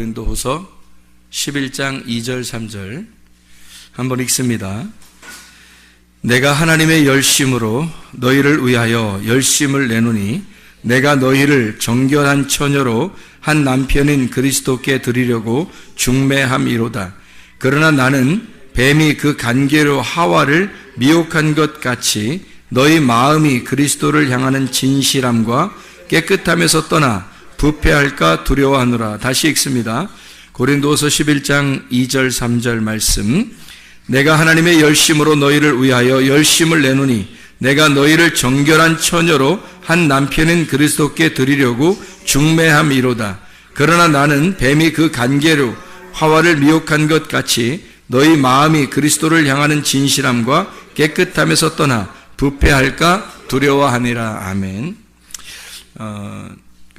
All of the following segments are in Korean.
고린도후서 11장 2절 3절 한번 읽습니다. 내가 하나님의 열심으로 너희를 위하여 열심을 내노니 내가 너희를 정결한 처녀로 한 남편인 그리스도께 드리려고 중매함이로다. 그러나 나는 뱀이 그 간계로 하와를 미혹한 것 같이 너희 마음이 그리스도를 향하는 진실함과 깨끗함에서 떠나 부패할까 두려워하노라. 다시 읽습니다. 고린도서 11장 2절 3절 말씀. 내가 하나님의 열심으로 너희를 위하여 열심을 내노니 내가 너희를 정결한 처녀로 한 남편인 그리스도께 드리려고 중매함이로다. 그러나 나는 뱀이 그 간계로 하와를 미혹한 것 같이 너희 마음이 그리스도를 향하는 진실함과 깨끗함에서 떠나 부패할까 두려워하니라. 아멘.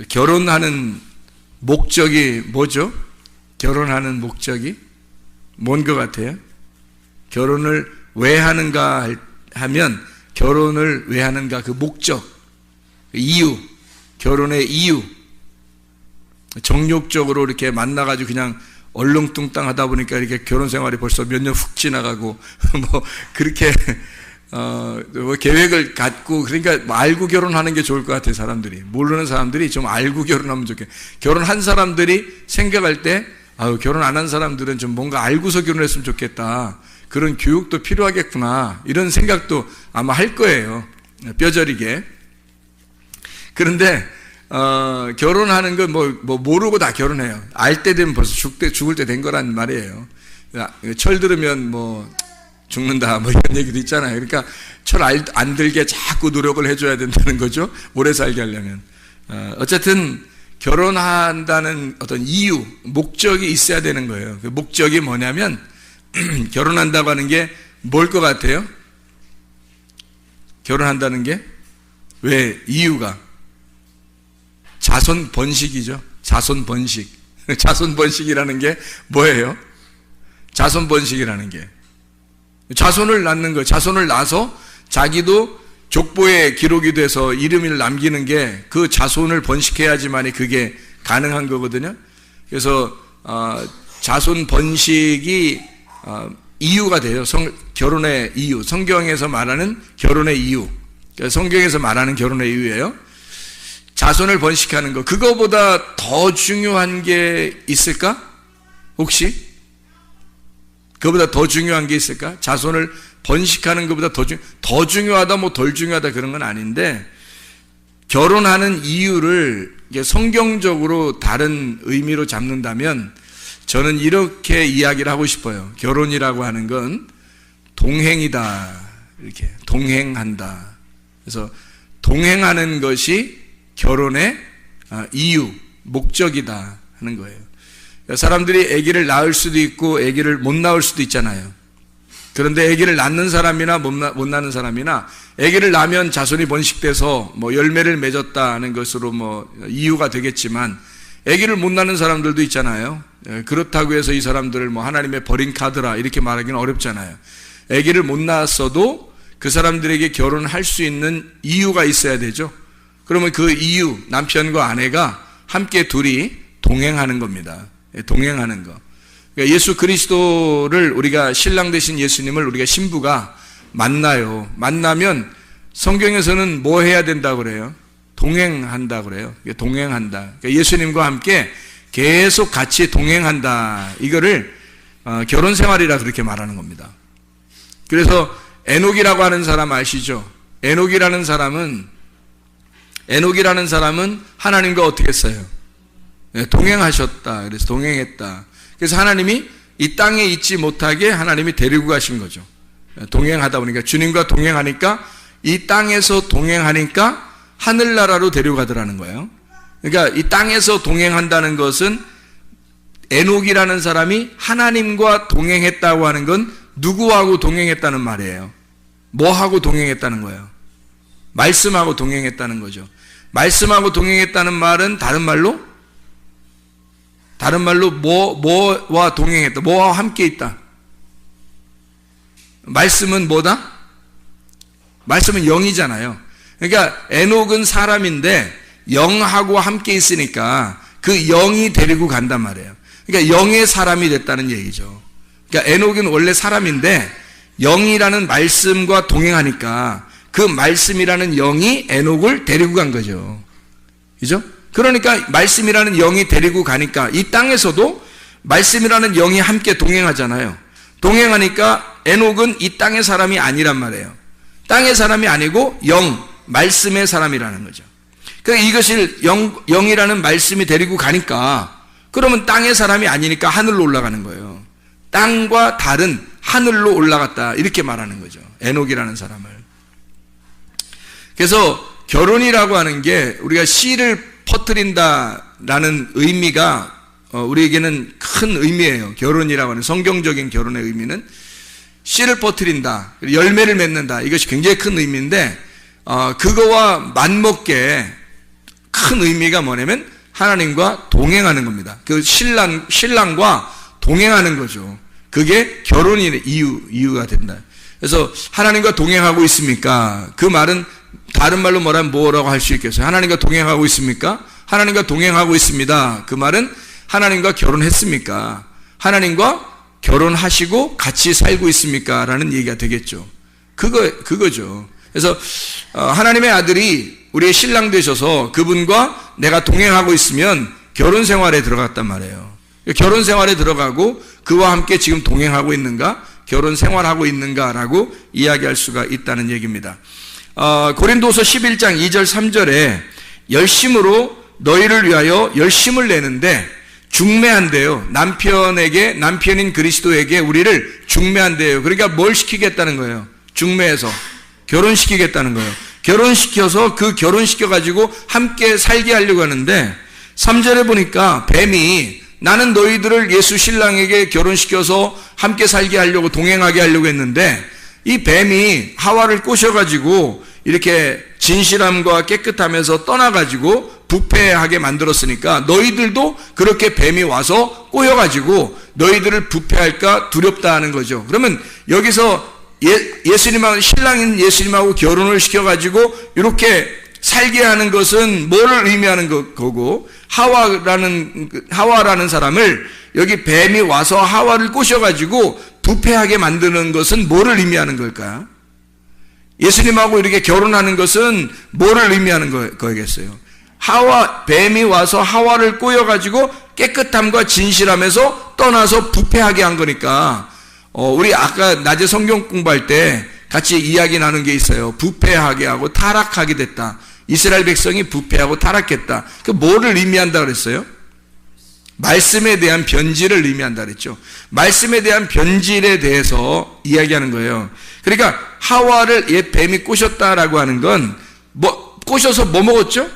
결혼하는 목적이 뭐죠? 결혼하는 목적이 뭔 것 같아요? 결혼을 왜 하는가 하면 결혼을 왜 하는가 그 목적, 이유, 결혼의 이유. 정욕적으로 이렇게 만나가지고 그냥 얼렁뚱땅 하다 보니까 이렇게 결혼 생활이 벌써 몇 년 훅 지나가고 뭐 그렇게 뭐 계획을 갖고 그러니까 알고 결혼하는 게 좋을 것 같아요. 사람들이 모르는 사람들이 좀 알고 결혼하면 좋겠. 결혼한 사람들이 생각할 때 결혼 안 한 사람들은 좀 뭔가 알고서 결혼했으면 좋겠다. 그런 교육도 필요하겠구나. 이런 생각도 아마 할 거예요. 뼈저리게. 그런데 결혼하는 건 뭐 모르고 다 결혼해요. 알 때 되면 벌써 죽을 때 된 거란 말이에요. 철 들으면 뭐 죽는다 뭐 이런 얘기도 있잖아요. 그러니까 철 안 들게 자꾸 노력을 해줘야 된다는 거죠. 오래 살게 하려면. 어쨌든 결혼한다는 어떤 이유, 목적이 있어야 되는 거예요. 그 목적이 뭐냐면 결혼한다고 하는 게 뭘 것 같아요? 결혼한다는 게 왜 이유가 자손 번식이죠. 자손 번식. 자손 번식이라는 게 뭐예요? 자손 번식이라는 게 자손을 낳는 거예요. 자손을 낳아서 자기도 족보에 기록이 돼서 이름을 남기는 게 그 자손을 번식해야지만이 그게 가능한 거거든요. 그래서 자손 번식이 이유가 돼요. 결혼의 이유. 성경에서 말하는 결혼의 이유. 성경에서 말하는 결혼의 이유예요. 자손을 번식하는 거. 그거보다 더 중요한 게 있을까? 혹시? 그거보다 더 중요한 게 있을까? 자손을 번식하는 것보다 더 중요하다, 뭐 덜 중요하다 그런 건 아닌데, 결혼하는 이유를 성경적으로 다른 의미로 잡는다면, 저는 이렇게 이야기를 하고 싶어요. 결혼이라고 하는 건 동행이다. 이렇게 동행한다. 그래서 동행하는 것이 결혼의 이유, 목적이다 하는 거예요. 사람들이 아기를 낳을 수도 있고 아기를 못 낳을 수도 있잖아요. 그런데 아기를 낳는 사람이나 못 낳는 사람이나 아기를 낳으면 자손이 번식돼서 뭐 열매를 맺었다는 것으로 뭐 이유가 되겠지만 아기를 못 낳는 사람들도 있잖아요. 그렇다고 해서 이 사람들을 뭐 하나님의 버린 카드라 이렇게 말하기는 어렵잖아요. 아기를 못 낳았어도 그 사람들에게 결혼할 수 있는 이유가 있어야 되죠. 그러면 그 이유, 남편과 아내가 함께 둘이 동행하는 겁니다. 동행하는 거. 그러니까 예수 그리스도를 우리가 신랑 되신 예수님을 우리가 신부가 만나요. 만나면 성경에서는 뭐 해야 된다고 그래요? 동행한다 그래요. 동행한다. 그러니까 예수님과 함께 계속 같이 동행한다. 이거를 결혼 생활이라 그렇게 말하는 겁니다. 그래서 에녹이라고 하는 사람 아시죠? 에녹이라는 사람은 하나님과 어떻게 했어요? 동행하셨다. 그래서 동행했다. 그래서 하나님이 이 땅에 있지 못하게 하나님이 데리고 가신 거죠. 동행하다 보니까 주님과 동행하니까 이 땅에서 동행하니까 하늘나라로 데려가더라는 거예요. 그러니까 이 땅에서 동행한다는 것은 에녹이라는 사람이 하나님과 동행했다고 하는 건 누구하고 동행했다는 말이에요? 뭐하고 동행했다는 거예요? 말씀하고 동행했다는 거죠. 말씀하고 동행했다는 말은 다른 말로 뭐와 동행했다. 뭐와 함께 있다. 말씀은 뭐다? 말씀은 영이잖아요. 그러니까 에녹은 사람인데 영하고 함께 있으니까 그 영이 데리고 간단 말이에요. 그러니까 영의 사람이 됐다는 얘기죠. 그러니까 에녹은 원래 사람인데 영이라는 말씀과 동행하니까 그 말씀이라는 영이 에녹을 데리고 간 거죠. 그죠? 그러니까 말씀이라는 영이 데리고 가니까 이 땅에서도 말씀이라는 영이 함께 동행하잖아요. 동행하니까 에녹은 이 땅의 사람이 아니란 말이에요. 땅의 사람이 아니고 말씀의 사람이라는 거죠. 그러니까 이것을 영이라는 말씀이 데리고 가니까 그러면 땅의 사람이 아니니까 하늘로 올라가는 거예요. 땅과 다른 하늘로 올라갔다 이렇게 말하는 거죠. 에녹이라는 사람을. 그래서 결혼이라고 하는 게 우리가 씨를 퍼뜨린다라는 의미가 우리에게는 큰 의미예요. 결혼이라고 하는 성경적인 결혼의 의미는 씨를 퍼뜨린다, 열매를 맺는다, 이것이 굉장히 큰 의미인데 그거와 맞먹게 큰 의미가 뭐냐면 하나님과 동행하는 겁니다. 그 신랑과 동행하는 거죠. 그게 결혼의 이유가 된다. 그래서 하나님과 동행하고 있습니까? 그 말은 다른 말로 뭐라고 할 수 있겠어요? 하나님과 동행하고 있습니까? 하나님과 동행하고 있습니다. 그 말은 하나님과 결혼했습니까? 하나님과 결혼하시고 같이 살고 있습니까? 라는 얘기가 되겠죠. 그거죠. 그래서 하나님의 아들이 우리의 신랑 되셔서 그분과 내가 동행하고 있으면 결혼 생활에 들어갔단 말이에요. 결혼 생활에 들어가고 그와 함께 지금 동행하고 있는가? 결혼 생활하고 있는가라고 이야기할 수가 있다는 얘기입니다. 고린도서 11장 2절 3절에 열심으로 너희를 위하여 열심을 내는데 중매한대요. 남편인 그리스도에게 우리를 중매한대요. 그러니까 뭘 시키겠다는 거예요? 중매해서 결혼시키겠다는 거예요. 결혼시켜서 그 결혼시켜가지고 함께 살게 하려고 하는데 3절에 보니까 뱀이 나는 너희들을 예수 신랑에게 결혼시켜서 함께 살게 하려고 동행하게 하려고 했는데 이 뱀이 하와를 꼬셔가지고 이렇게 진실함과 깨끗함에서 떠나가지고 부패하게 만들었으니까 너희들도 그렇게 뱀이 와서 꼬여가지고 너희들을 부패할까 두렵다 하는 거죠. 그러면 여기서 예수님하고 신랑인 예수님하고 결혼을 시켜가지고 이렇게 살게 하는 것은 뭐를 의미하는 거고 하와라는 사람을 여기 뱀이 와서 하와를 꼬셔가지고 부패하게 만드는 것은 뭐를 의미하는 걸까요? 예수님하고 이렇게 결혼하는 것은 뭐를 의미하는 거겠어요? 뱀이 와서 하와를 꼬여가지고 깨끗함과 진실함에서 떠나서 부패하게 한 거니까 우리 아까 낮에 성경 공부할 때 같이 이야기 나눈 게 있어요. 부패하게 하고 타락하게 됐다. 이스라엘 백성이 부패하고 타락했다. 그 뭐를 의미한다 그랬어요? 말씀에 대한 변질을 의미한다 그랬죠. 말씀에 대한 변질에 대해서 이야기하는 거예요. 그러니까 하와를 뱀이 꼬셨다라고 하는 건 꼬셔서 뭐 먹었죠?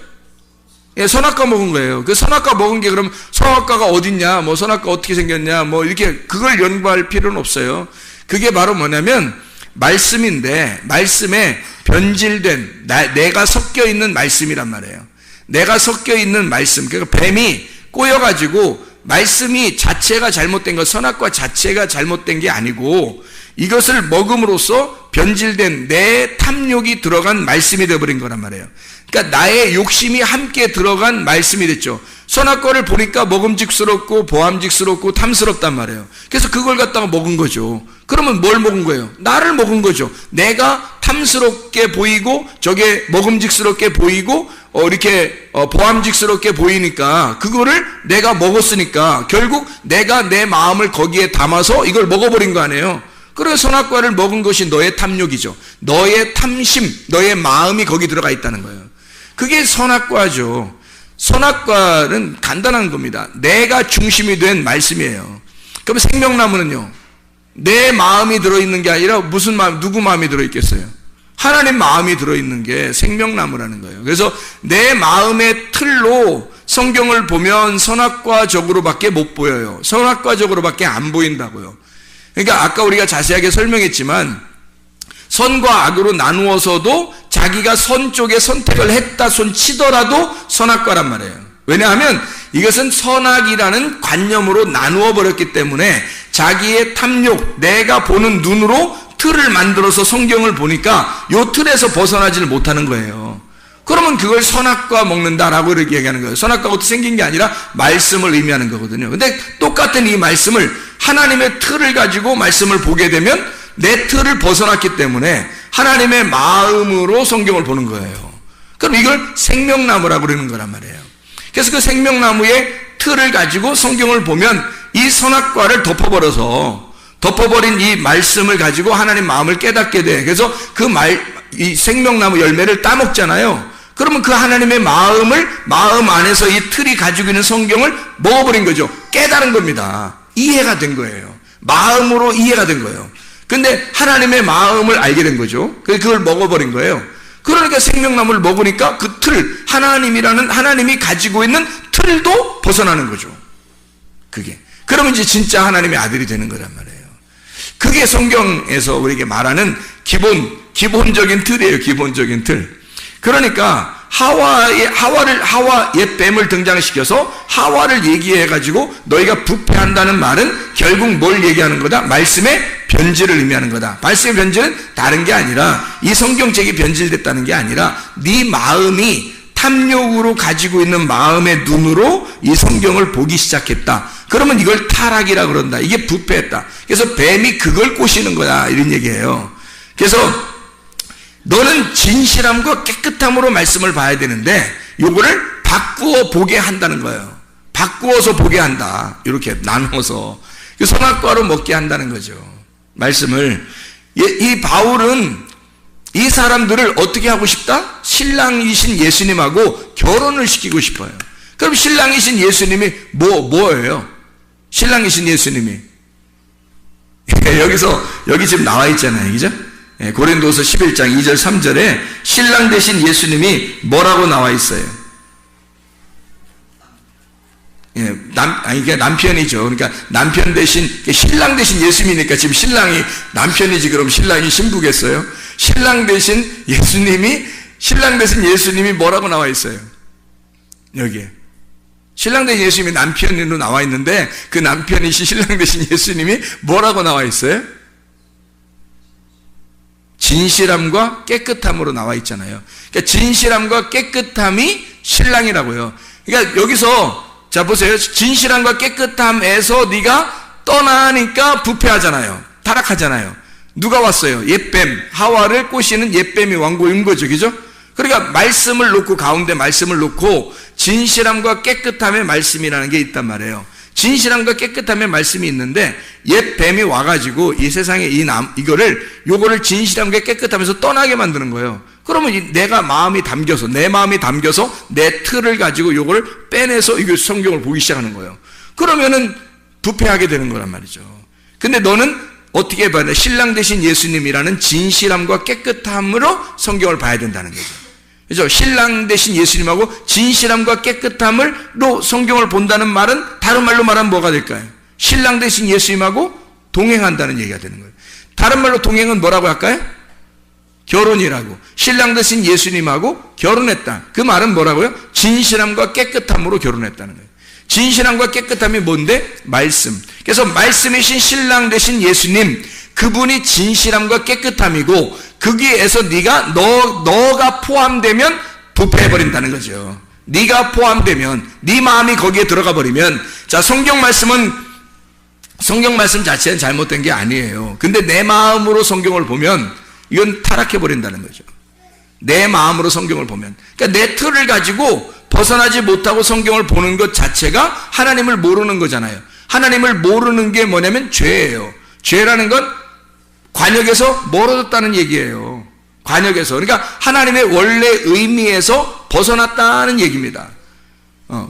선악과 먹은 거예요. 그 선악과 먹은 게 그럼 선악과가 어딨냐, 선악과 어떻게 생겼냐, 이렇게 그걸 연구할 필요는 없어요. 그게 바로 뭐냐면 말씀인데 말씀에 변질된 내가 섞여 있는 말씀이란 말이에요. 내가 섞여 있는 말씀. 그러니까 뱀이 꼬여가지고 말씀이 자체가 잘못된 것, 선악과 자체가 잘못된 게 아니고 이것을 먹음으로써 변질된 내 탐욕이 들어간 말씀이 되어버린 거란 말이에요. 그러니까 나의 욕심이 함께 들어간 말씀이 됐죠. 선악과를 보니까 먹음직스럽고 보암직스럽고 탐스럽단 말이에요. 그래서 그걸 갖다가 먹은 거죠. 그러면 뭘 먹은 거예요? 나를 먹은 거죠. 내가 탐스럽게 보이고 저게 먹음직스럽게 보이고 이렇게 보암직스럽게 보이니까 그거를 내가 먹었으니까 결국 내가 내 마음을 거기에 담아서 이걸 먹어버린 거 아니에요. 그래서 선악과를 먹은 것이 너의 탐욕이죠. 너의 탐심, 너의 마음이 거기 들어가 있다는 거예요. 그게 선악과죠. 선악과는 간단한 겁니다. 내가 중심이 된 말씀이에요. 그럼 생명나무는요, 내 마음이 들어있는 게 아니라 무슨 마음, 누구 마음이 들어있겠어요? 하나님 마음이 들어있는 게 생명나무라는 거예요. 그래서 내 마음의 틀로 성경을 보면 선악과적으로밖에 못 보여요. 선악과적으로밖에 안 보인다고요. 그러니까 아까 우리가 자세하게 설명했지만 선과 악으로 나누어서도 자기가 선 쪽에 선택을 했다 손 치더라도 선악과란 말이에요. 왜냐하면 이것은 선악이라는 관념으로 나누어 버렸기 때문에 자기의 탐욕, 내가 보는 눈으로 틀을 만들어서 성경을 보니까 이 틀에서 벗어나지를 못하는 거예요. 그러면 그걸 선악과 먹는다라고 이렇게 얘기하는 거예요. 선악과가 어떻게 생긴 게 아니라 말씀을 의미하는 거거든요. 근데 똑같은 이 말씀을 하나님의 틀을 가지고 말씀을 보게 되면 내 틀을 벗어났기 때문에 하나님의 마음으로 성경을 보는 거예요. 그럼 이걸 생명나무라고 그러는 거란 말이에요. 그래서 그 생명나무의 틀을 가지고 성경을 보면 이 선악과를 덮어버린 이 말씀을 가지고 하나님 마음을 깨닫게 돼. 그래서 이 생명나무 열매를 따먹잖아요. 그러면 그 하나님의 마음 안에서 이 틀이 가지고 있는 성경을 먹어버린 거죠. 깨달은 겁니다. 이해가 된 거예요. 마음으로 이해가 된 거예요. 근데 하나님의 마음을 알게 된 거죠. 그걸 먹어버린 거예요. 그러니까 생명나무를 먹으니까 그 틀, 하나님이 가지고 있는 틀도 벗어나는 거죠. 그게. 그러면 이제 진짜 하나님의 아들이 되는 거란 말이에요. 그게 성경에서 우리에게 말하는 기본적인 틀이에요. 기본적인 틀. 그러니까 하와의 뱀을 등장시켜서 하와를 얘기해가지고 너희가 부패한다는 말은 결국 뭘 얘기하는 거다? 말씀의 변질을 의미하는 거다. 말씀의 변질은 다른 게 아니라 이 성경책이 변질됐다는 게 아니라 네 마음이 탐욕으로 가지고 있는 마음의 눈으로 이 성경을 보기 시작했다. 그러면 이걸 타락이라 그런다. 이게 부패했다. 그래서 뱀이 그걸 꼬시는 거다. 이런 얘기예요. 그래서 너는 진실함과 깨끗함으로 말씀을 봐야 되는데 요거를 바꾸어 보게 한다는 거예요. 바꾸어서 보게 한다. 이렇게 나눠서 선악과로 먹게 한다는 거죠. 말씀을. 이 바울은 이 사람들을 어떻게 하고 싶다? 신랑이신 예수님하고 결혼을 시키고 싶어요. 그럼 신랑이신 예수님이 뭐예요? 신랑이신 예수님이 여기 지금 나와 있잖아요. 그죠? 고린도서 11장 2절 3절에 신랑 되신 예수님이 뭐라고 나와 있어요? 이게 남편이죠. 그러니까 남편 대신 신랑 대신 예수님이니까 지금 신랑이 남편이지 그럼 신랑이 신부겠어요? 신랑 대신 예수님이 뭐라고 나와 있어요? 여기에. 신랑 대신 예수님이 남편으로 나와 있는데 그 남편이신 신랑 대신 예수님이 뭐라고 나와 있어요? 진실함과 깨끗함으로 나와 있잖아요. 그러니까 진실함과 깨끗함이 신랑이라고요. 그러니까 여기서 자 보세요. 진실함과 깨끗함에서 네가 떠나니까 부패하잖아요. 타락하잖아요. 누가 왔어요? 옛뱀, 하와를 꼬시는 옛뱀이 왕고인 거죠. 그죠? 그러니까 말씀을 놓고 가운데 말씀을 놓고 진실함과 깨끗함의 말씀이라는 게 있단 말이에요. 진실함과 깨끗함의 말씀이 있는데 옛 뱀이 와가지고 이 세상에 요거를 진실함과 깨끗함에서 떠나게 만드는 거예요. 그러면 내 마음이 담겨서 내 틀을 가지고 요거를 빼내서 이거 성경을 보기 시작하는 거예요. 그러면은 부패하게 되는 거란 말이죠. 근데 너는 어떻게 봐야 돼? 신랑 되신 예수님이라는 진실함과 깨끗함으로 성경을 봐야 된다는 거죠. 그죠? 신랑 되신 예수님하고 진실함과 깨끗함으로 성경을 본다는 말은 다른 말로 말하면 뭐가 될까요? 신랑 되신 예수님하고 동행한다는 얘기가 되는 거예요. 다른 말로 동행은 뭐라고 할까요? 결혼이라고. 신랑 되신 예수님하고 결혼했다. 그 말은 뭐라고요? 진실함과 깨끗함으로 결혼했다는 거예요. 진실함과 깨끗함이 뭔데? 말씀. 그래서 말씀이신 신랑 되신 예수님, 그분이 진실함과 깨끗함이고 거기에서 너가 포함되면 부패해버린다는 거죠. 네가 포함되면, 네 마음이 거기에 들어가 버리면, 자, 성경 말씀 자체는 잘못된 게 아니에요. 근데 내 마음으로 성경을 보면 이건 타락해버린다는 거죠. 내 마음으로 성경을 보면. 그러니까 내 틀을 가지고 벗어나지 못하고 성경을 보는 것 자체가 하나님을 모르는 거잖아요. 하나님을 모르는 게 뭐냐면 죄예요. 죄라는 건 관역에서 멀어졌다는 얘기예요. 관역에서. 그러니까 하나님의 원래 의미에서 벗어났다는 얘기입니다.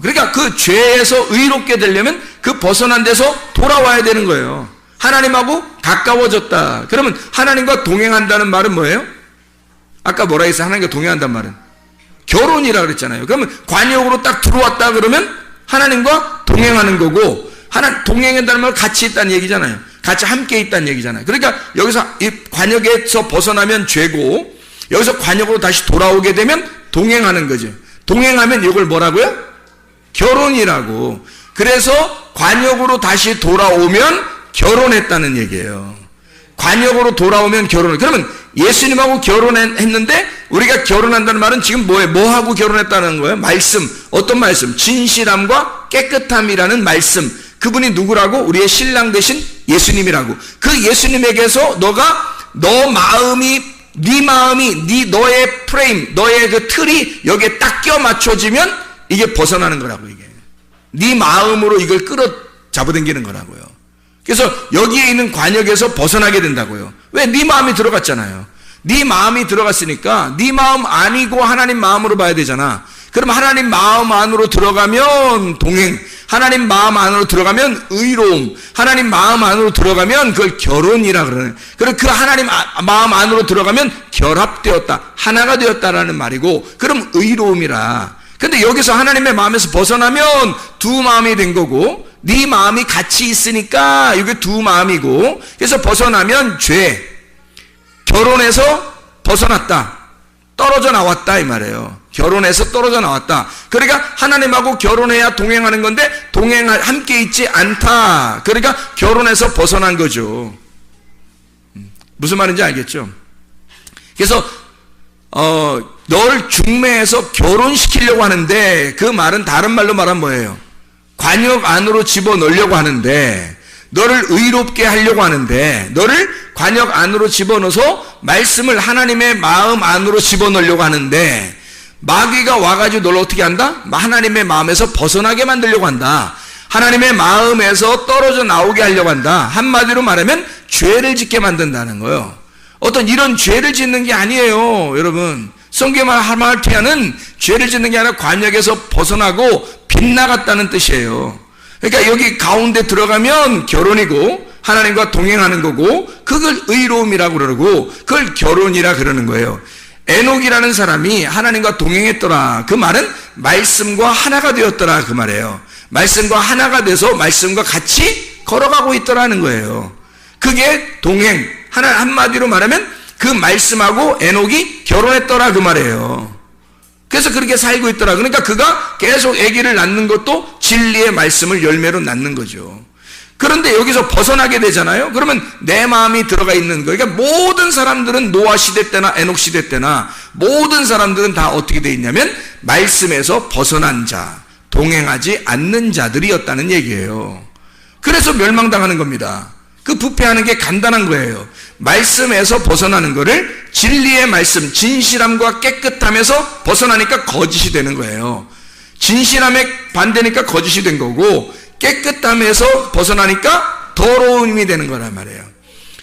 그러니까 그 죄에서 의롭게 되려면 그 벗어난 데서 돌아와야 되는 거예요. 하나님하고 가까워졌다. 그러면 하나님과 동행한다는 말은 뭐예요? 아까 뭐라 했어요? 하나님과 동행한다는 말은 결혼이라 그랬잖아요. 그러면 관역으로 딱 들어왔다 그러면 하나님과 동행하는 거고, 동행한다는 말은 같이 있다는 얘기잖아요. 같이 함께 있다는 얘기잖아요. 그러니까 여기서 이 관역에서 벗어나면 죄고, 여기서 관역으로 다시 돌아오게 되면 동행하는 거죠. 동행하면 이걸 뭐라고요? 결혼이라고. 그래서 관역으로 다시 돌아오면 결혼했다는 얘기예요. 관역으로 돌아오면 결혼을. 그러면 예수님하고 결혼했는데 우리가 결혼한다는 말은 지금 뭐예요? 뭐하고 결혼했다는 거예요? 말씀. 어떤 말씀? 진실함과 깨끗함이라는 말씀. 그분이 누구라고? 우리의 신랑 되신 예수님이라고. 그 예수님에게서 너 마음이, 너의 프레임, 너의 그 틀이 여기에 딱 껴 맞춰지면 이게 벗어나는 거라고, 이게. 네 마음으로 이걸 잡아당기는 거라고요. 그래서 여기에 있는 관역에서 벗어나게 된다고요. 왜? 네 마음이 들어갔잖아요. 네 마음이 들어갔으니까 네 마음 아니고 하나님 마음으로 봐야 되잖아. 그럼 하나님 마음 안으로 들어가면 동행, 하나님 마음 안으로 들어가면 의로움, 하나님 마음 안으로 들어가면 그걸 결혼이라 그러네. 그럼 그 하나님 마음 안으로 들어가면 결합되었다, 하나가 되었다라는 말이고, 그럼 의로움이라. 근데 여기서 하나님의 마음에서 벗어나면 두 마음이 된 거고, 네 마음이 같이 있으니까 이게 두 마음이고, 그래서 벗어나면 죄, 결혼해서 벗어났다, 떨어져 나왔다 이 말이에요. 결혼해서 떨어져 나왔다. 그러니까 하나님하고 결혼해야 동행하는 건데 함께 있지 않다. 그러니까 결혼해서 벗어난 거죠. 무슨 말인지 알겠죠? 그래서 너를 중매해서 결혼시키려고 하는데, 그 말은 다른 말로 말하면 뭐예요? 관역 안으로 집어넣으려고 하는데, 너를 의롭게 하려고 하는데, 너를 관역 안으로 집어넣어서 말씀을 하나님의 마음 안으로 집어넣으려고 하는데, 마귀가 와가지고 너를 어떻게 한다? 하나님의 마음에서 벗어나게 만들려고 한다. 하나님의 마음에서 떨어져 나오게 하려고 한다. 한마디로 말하면 죄를 짓게 만든다는 거예요. 어떤 이런 죄를 짓는 게 아니에요, 여러분. 성경의 하마르티아는 죄를 짓는 게 아니라 관역에서 벗어나고 빗나갔다는 뜻이에요. 그러니까 여기 가운데 들어가면 결혼이고 하나님과 동행하는 거고, 그걸 의로움이라고 그러고 그걸 결혼이라 그러는 거예요. 에녹이라는 사람이 하나님과 동행했더라. 그 말은 말씀과 하나가 되었더라 그 말이에요. 말씀과 하나가 돼서 말씀과 같이 걸어가고 있더라는 거예요. 그게 동행. 한마디로 말하면 그 말씀하고 에녹이 결혼했더라 그 말이에요. 그래서 그렇게 살고 있더라. 그러니까 그가 계속 아기를 낳는 것도 진리의 말씀을 열매로 낳는 거죠. 그런데 여기서 벗어나게 되잖아요. 그러면 내 마음이 들어가 있는 거. 그러니까 모든 사람들은 노아 시대 때나 에녹 시대 때나 모든 사람들은 다 어떻게 돼 있냐면 말씀에서 벗어난 자, 동행하지 않는 자들이었다는 얘기예요. 그래서 멸망당하는 겁니다. 그 부패하는 게 간단한 거예요. 말씀에서 벗어나는 거를 진리의 말씀, 진실함과 깨끗함에서 벗어나니까 거짓이 되는 거예요. 진실함에 반대니까 거짓이 된 거고, 깨끗함에서 벗어나니까 더러움이 되는 거란 말이에요.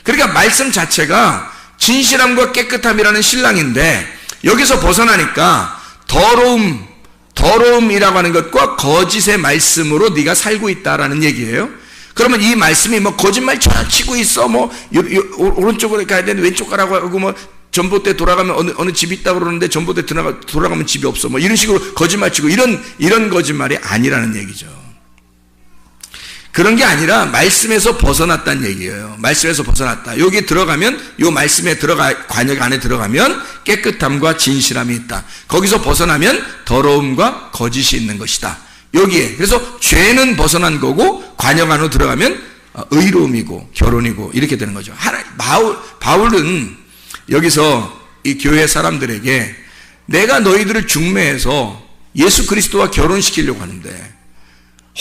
그러니까 말씀 자체가 진실함과 깨끗함이라는 신랑인데, 여기서 벗어나니까 더러움이라고 하는 것과 거짓의 말씀으로 네가 살고 있다라는 얘기예요. 그러면 이 말씀이 뭐 거짓말 잘 치고 있어, 뭐 오른쪽으로 가야 되는데 왼쪽 가라고 하고, 뭐 전봇대 돌아가면 어느 집이 있다고 그러는데 전봇대 돌아가면 집이 없어, 뭐 이런 식으로 거짓말 치고, 이런 거짓말이 아니라는 얘기죠. 그런 게 아니라 말씀에서 벗어났다는 얘기예요. 말씀에서 벗어났다. 여기 들어가면, 요 말씀에 관역 안에 들어가면 깨끗함과 진실함이 있다. 거기서 벗어나면 더러움과 거짓이 있는 것이다. 여기에. 그래서 죄는 벗어난 거고, 관역 안으로 들어가면 의로움이고 결혼이고 이렇게 되는 거죠. 바울은 여기서 이 교회 사람들에게 내가 너희들을 중매해서 예수 그리스도와 결혼시키려고 하는데,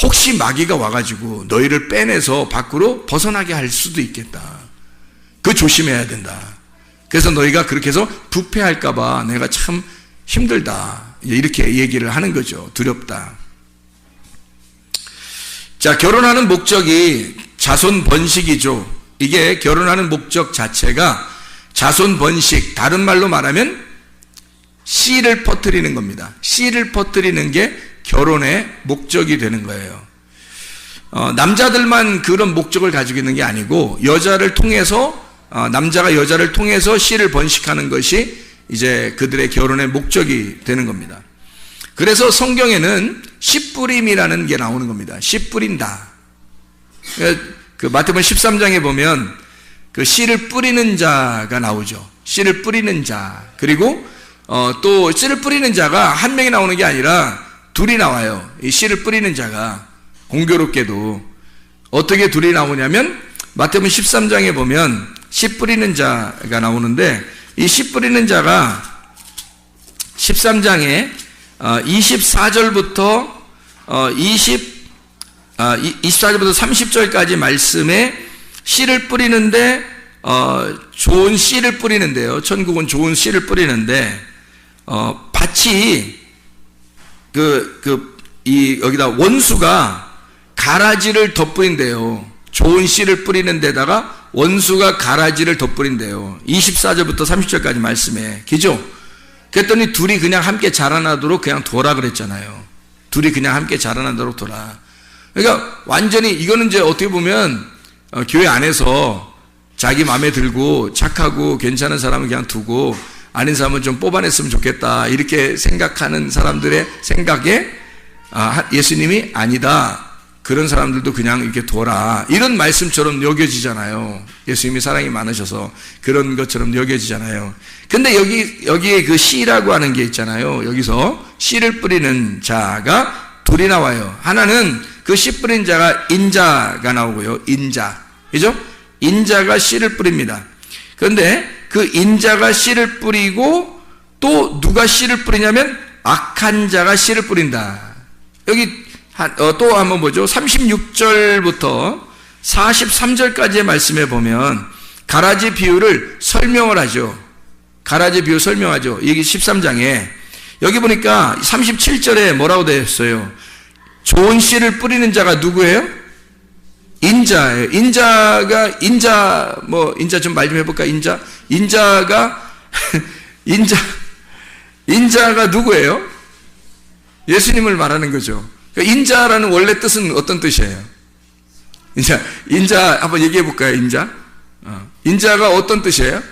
혹시 마귀가 와가지고 너희를 빼내서 밖으로 벗어나게 할 수도 있겠다. 그거 조심해야 된다. 그래서 너희가 그렇게 해서 부패할까봐 내가 참 힘들다. 이렇게 얘기를 하는 거죠. 두렵다. 자, 결혼하는 목적이 자손 번식이죠. 이게 결혼하는 목적 자체가 자손 번식, 다른 말로 말하면 씨를 퍼뜨리는 겁니다. 씨를 퍼뜨리는 게 결혼의 목적이 되는 거예요. 남자들만 그런 목적을 가지고 있는 게 아니고, 여자를 통해서, 남자가 여자를 통해서 씨를 번식하는 것이 이제 그들의 결혼의 목적이 되는 겁니다. 그래서 성경에는 씨 뿌림이라는 게 나오는 겁니다. 씨 뿌린다. 그 마태복음 13장에 보면 그 씨를 뿌리는 자가 나오죠. 씨를 뿌리는 자. 그리고 또 씨를 뿌리는 자가 한 명이 나오는 게 아니라 둘이 나와요. 이 씨를 뿌리는 자가. 공교롭게도 어떻게 둘이 나오냐면 마태복음 13장에 보면 씨 뿌리는 자가 나오는데, 이 씨 뿌리는 자가 13장에 24절부터 24절부터 30절까지 말씀에 씨를 뿌리는데 좋은 씨를 뿌리는데요. 천국은 좋은 씨를 뿌리는데 밭이 여기다 원수가 가라지를 덧뿌린대요. 좋은 씨를 뿌리는 데다가 원수가 가라지를 덧뿌린대요. 24절부터 30절까지 말씀에. 그죠? 그랬더니 둘이 그냥 함께 자라나도록 그냥 둬라 그랬잖아요. 둘이 그냥 함께 자라나도록 둬라. 그러니까 완전히 이거는 이제 어떻게 보면 교회 안에서 자기 마음에 들고 착하고 괜찮은 사람은 그냥 두고 아닌 사람은 좀 뽑아냈으면 좋겠다 이렇게 생각하는 사람들의 생각에 예수님이 아니다. 그런 사람들도 그냥 이렇게 둬라. 이런 말씀처럼 여겨지잖아요. 예수님이 사랑이 많으셔서 그런 것처럼 여겨지잖아요. 근데 여기에 그 씨라고 하는 게 있잖아요. 여기서 씨를 뿌리는 자가 둘이 나와요. 하나는 그 씨 뿌린 자가 인자가 나오고요. 인자. 그죠? 인자가 씨를 뿌립니다. 그런데 그 인자가 씨를 뿌리고 또 누가 씨를 뿌리냐면 악한 자가 씨를 뿌린다. 여기 또 한번 보죠. 36절부터 43절까지의 말씀에 보면 가라지 비유를 설명을 하죠. 가라지 비유 설명하죠. 여기 13장에 여기 보니까 37절에 뭐라고 되어 있어요? 좋은 씨를 뿌리는 자가 누구예요? 인자예요. 인자 좀 말 좀 해볼까? 인자가 누구예요? 예수님을 말하는 거죠. 그러니까 인자라는 원래 뜻은 어떤 뜻이에요? 인자 한번 얘기해 볼까요? 인자가 어떤 뜻이에요?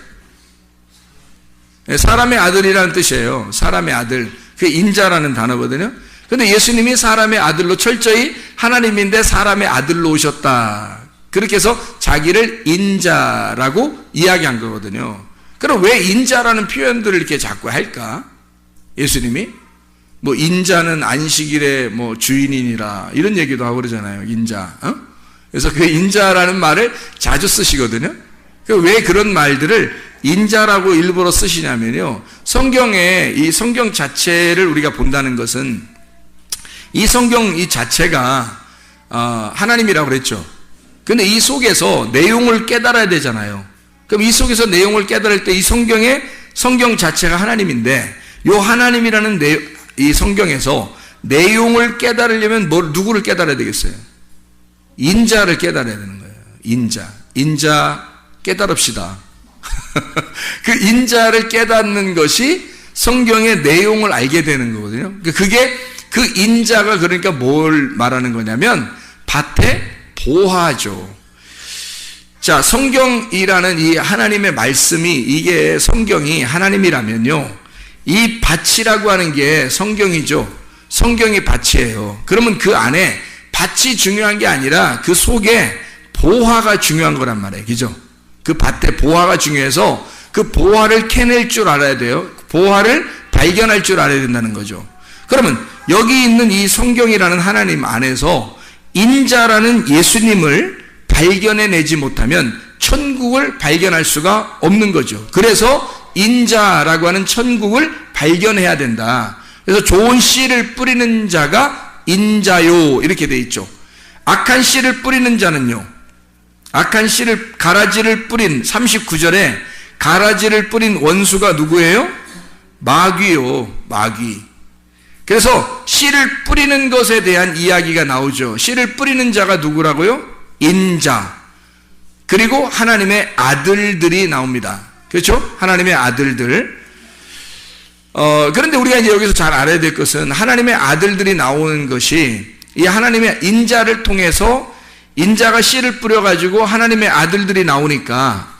사람의 아들이라는 뜻이에요. 사람의 아들. 그게 인자라는 단어거든요. 그런데 예수님이 사람의 아들로 철저히 하나님인데 사람의 아들로 오셨다. 그렇게 해서 자기를 인자라고 이야기한 거거든요. 그럼 왜 인자라는 표현들을 이렇게 자꾸 할까? 예수님이? 인자는 안식일의 주인이니라 이런 얘기도 하고 그러잖아요. 인자. 그래서 그 인자라는 말을 자주 쓰시거든요. 왜 그런 말들을 인자라고 일부러 쓰시냐면요. 성경에 이 성경 자체를 우리가 본다는 것은 이 성경 이 자체가 하나님이라고 그랬죠. 근데 이 속에서 내용을 깨달아야 되잖아요. 그럼 이 속에서 내용을 깨달을 때 이 성경 자체가 하나님인데 요 하나님이라는 이 성경에서 내용을 깨달으려면 누구를 깨달아야 되겠어요? 인자를 깨달아야 되는 거예요. 인자 깨달읍시다. 그 인자를 깨닫는 것이 성경의 내용을 알게 되는 거거든요. 그게 그 인자가 그러니까 뭘 말하는 거냐면 밭의 보화죠. 자, 성경이라는 이 하나님의 말씀이 이게 성경이 하나님이라면요. 이 밭이라고 하는 게 성경이죠. 성경이 밭이에요. 그러면 그 안에 밭이 중요한 게 아니라 그 속에 보화가 중요한 거란 말이에요. 그죠? 그 밭에 보화가 중요해서 그 보화를 캐낼 줄 알아야 돼요. 보화를 발견할 줄 알아야 된다는 거죠. 그러면 여기 있는 이 성경이라는 하나님 안에서 인자라는 예수님을 발견해내지 못하면 천국을 발견할 수가 없는 거죠. 그래서 인자라고 하는 천국을 발견해야 된다. 그래서 좋은 씨를 뿌리는 자가 인자요 이렇게 돼 있죠. 악한 씨를 뿌리는 자는요. 악한 씨를 가라지를 뿌린 39절에 가라지를 뿌린 원수가 누구예요? 마귀요. 마귀. 그래서 씨를 뿌리는 것에 대한 이야기가 나오죠. 씨를 뿌리는 자가 누구라고요? 인자. 그리고 하나님의 아들들이 나옵니다. 그렇죠? 하나님의 아들들. 그런데 우리가 이제 여기서 잘 알아야 될 것은 하나님의 아들들이 나오는 것이 이 하나님의 인자를 통해서 인자가 씨를 뿌려가지고 하나님의 아들들이 나오니까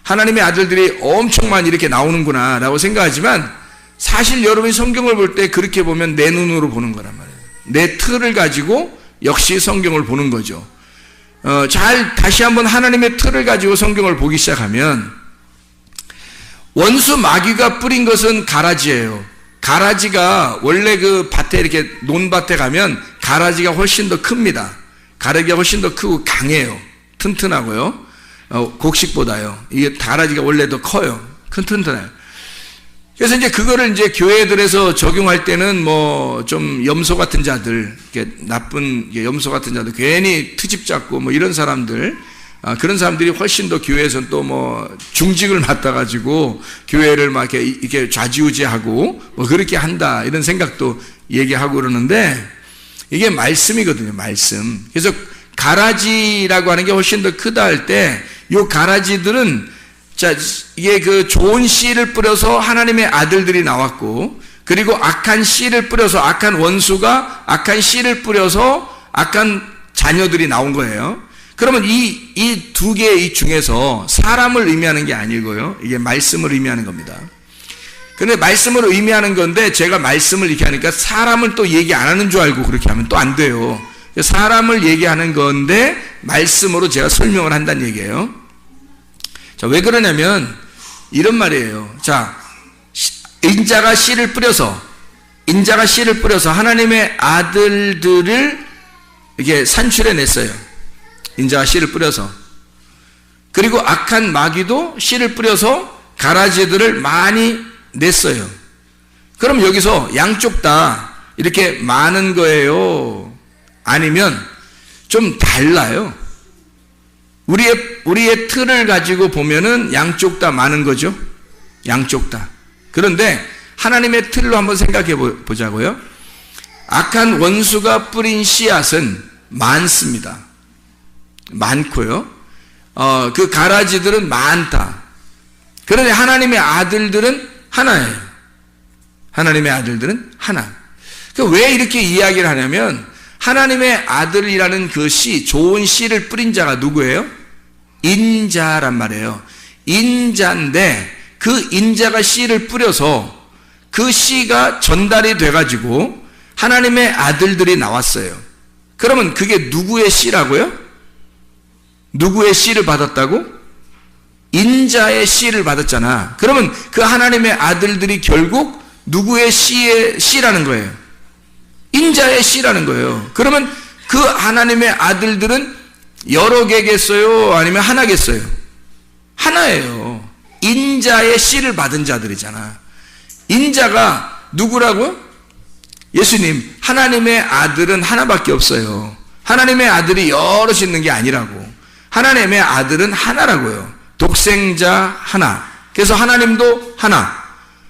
하나님의 아들들이 엄청 많이 이렇게 나오는구나 라고 생각하지만 사실 여러분이 성경을 볼 때 그렇게 보면 내 눈으로 보는 거란 말이에요. 내 틀을 가지고 역시 성경을 보는 거죠. 다시 한번 하나님의 틀을 가지고 성경을 보기 시작하면 원수 마귀가 뿌린 것은 가라지예요. 가라지가 원래 그 밭에 이렇게 논밭에 가면 가라지가 훨씬 더 큽니다. 가라지가 훨씬 더 크고 강해요. 튼튼하고요. 곡식보다요. 이게 가라지가 원래 더 커요. 튼튼해요. 그래서 이제 그거를 이제 교회들에서 적용할 때는 뭐 좀 염소 같은 자들, 이렇게 나쁜 염소 같은 자들, 괜히 트집 잡고 뭐 이런 사람들, 그런 사람들이 훨씬 더 교회에서는 또 뭐 중직을 맡아가지고 교회를 막 이렇게 좌지우지하고 뭐 그렇게 한다 이런 생각도 얘기하고 그러는데 이게 말씀이거든요, 말씀. 그래서 가라지라고 하는 게 훨씬 더 크다 할 때 이 가라지들은 자, 이게 그 좋은 씨를 뿌려서 하나님의 아들들이 나왔고, 그리고 악한 씨를 뿌려서 악한 원수가 악한 씨를 뿌려서 악한 자녀들이 나온 거예요. 그러면 이 두 개 중에서 사람을 의미하는 게 아니고요. 이게 말씀을 의미하는 겁니다. 근데 말씀을 의미하는 건데 제가 말씀을 이렇게 하니까 사람을 또 얘기 안 하는 줄 알고 그렇게 하면 또 안 돼요. 사람을 얘기하는 건데 말씀으로 제가 설명을 한다는 얘기예요. 자, 왜 그러냐면 이런 말이에요. 자, 인자가 씨를 뿌려서 하나님의 아들들을 이렇게 산출해 냈어요. 인자가 씨를 뿌려서. 그리고 악한 마귀도 씨를 뿌려서 가라지들을 많이 냈어요. 그럼 여기서 양쪽 다 이렇게 많은 거예요? 아니면 좀 달라요? 우리의 틀을 가지고 보면은 양쪽 다 많은 거죠. 양쪽 다. 그런데 하나님의 틀로 한번 생각해 보자고요. 악한 원수가 뿌린 씨앗은 많습니다. 많고요. 그 가라지들은 많다. 그런데 하나님의 아들들은 하나예요. 하나님의 아들들은 하나. 왜 이렇게 이야기를 하냐면 하나님의 아들이라는 그 씨, 좋은 씨를 뿌린 자가 누구예요? 인자란 말이에요. 인자인데 그 인자가 씨를 뿌려서 그 씨가 전달이 돼가지고 하나님의 아들들이 나왔어요. 그러면 그게 누구의 씨라고요? 누구의 씨를 받았다고? 인자의 씨를 받았잖아. 그러면 그 하나님의 아들들이 결국 누구의 씨라는 거예요? 인자의 씨라는 거예요. 그러면 그 하나님의 아들들은 여러 개겠어요? 아니면 하나겠어요? 하나예요. 인자의 씨를 받은 자들이잖아. 인자가 누구라고요? 예수님, 하나님의 아들은 하나밖에 없어요. 하나님의 아들이 여럿이 있는 게 아니라고. 하나님의 아들은 하나라고요. 독생자 하나. 그래서 하나님도 하나.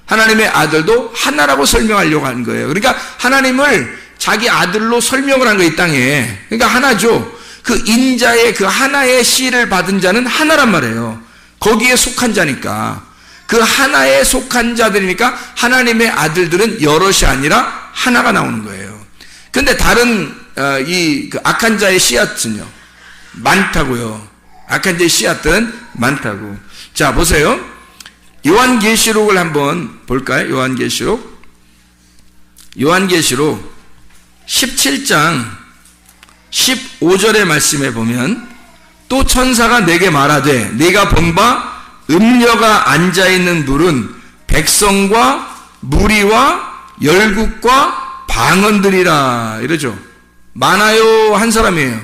하나님의 아들도 하나라고 설명하려고 하는 거예요. 그러니까 하나님을 자기 아들로 설명을 한 거예요, 이 땅에. 그러니까 하나죠. 그 인자의 그 하나의 씨를 받은 자는 하나란 말이에요. 거기에 속한 자니까. 그 하나에 속한 자들이니까 하나님의 아들들은 여럿이 아니라 하나가 나오는 거예요. 근데 다른 그 악한 자의 씨앗은요, 많다고요. 악한 자의 씨앗은 많다고. 자, 보세요. 요한계시록을 한번 볼까요? 요한계시록 17장 15절의 말씀에 보면 또 천사가 내게 말하되 네가 본 바 음녀가 앉아있는 물은 백성과 무리와 열국과 방언들이라 이러죠. 많아요? 한 사람이에요?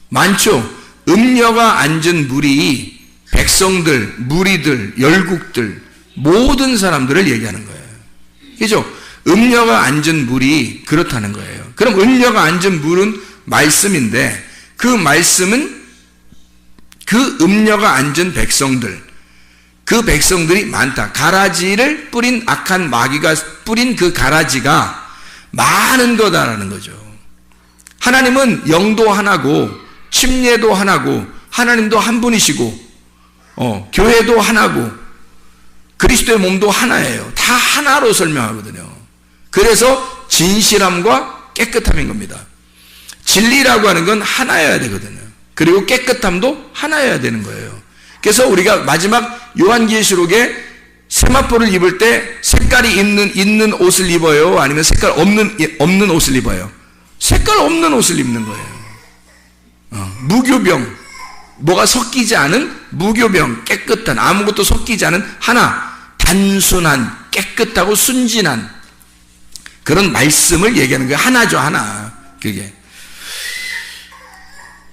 많죠? 음녀가 앉은 물이 백성들, 무리들, 열국들 모든 사람들을 얘기하는 거예요. 그죠? 음녀가 앉은 물이 그렇다는 거예요. 그럼 음녀가 앉은 물은 말씀인데 그 말씀은 그 음녀가 앉은 백성들, 그 백성들이 많다. 가라지를 뿌린 악한 마귀가 뿌린 그 가라지가 많은 거다라는 거죠. 하나님은 영도 하나고 침례도 하나고 하나님도 한 분이시고 교회도 하나고 그리스도의 몸도 하나예요. 다 하나로 설명하거든요. 그래서 진실함과 깨끗함인 겁니다. 진리라고 하는 건 하나여야 되거든요. 그리고 깨끗함도 하나여야 되는 거예요. 그래서 우리가 마지막 요한계시록에 세마포를 입을 때 색깔이 있는 옷을 입어요? 아니면 색깔 없는 옷을 입어요? 색깔 없는 옷을 입는 거예요. 무교병, 뭐가 섞이지 않은 무교병, 깨끗한, 아무것도 섞이지 않은 하나, 단순한, 깨끗하고 순진한 그런 말씀을 얘기하는 거예요. 하나죠, 하나. 그게.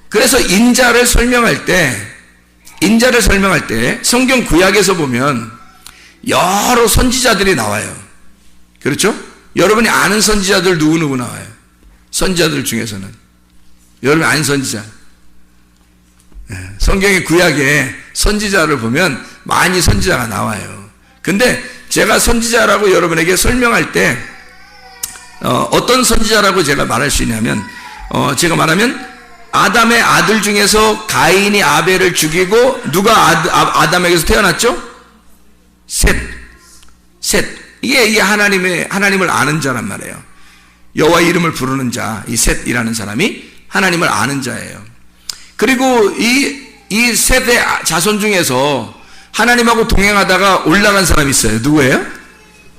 그래서 인자를 설명할 때 성경 구약에서 보면 여러 선지자들이 나와요. 그렇죠? 여러분이 아는 선지자들 누구누구 나와요? 선지자들 중에서는 여러분이 아는 선지자, 성경의 구약에 선지자를 보면 많이 선지자가 나와요. 근데 제가 선지자라고 여러분에게 설명할 때 어떤 선지자라고 제가 말할 수 있냐면, 제가 말하면 아담의 아들 중에서 가인이 아벨을 죽이고 누가 아담에게서 태어났죠? 셋. 이게 하나님을 아는 자란 말이에요. 여호와 이름을 부르는 자, 이 셋이라는 사람이 하나님을 아는 자예요. 그리고 이 셋의 자손 중에서 하나님하고 동행하다가 올라간 사람이 있어요. 누구예요?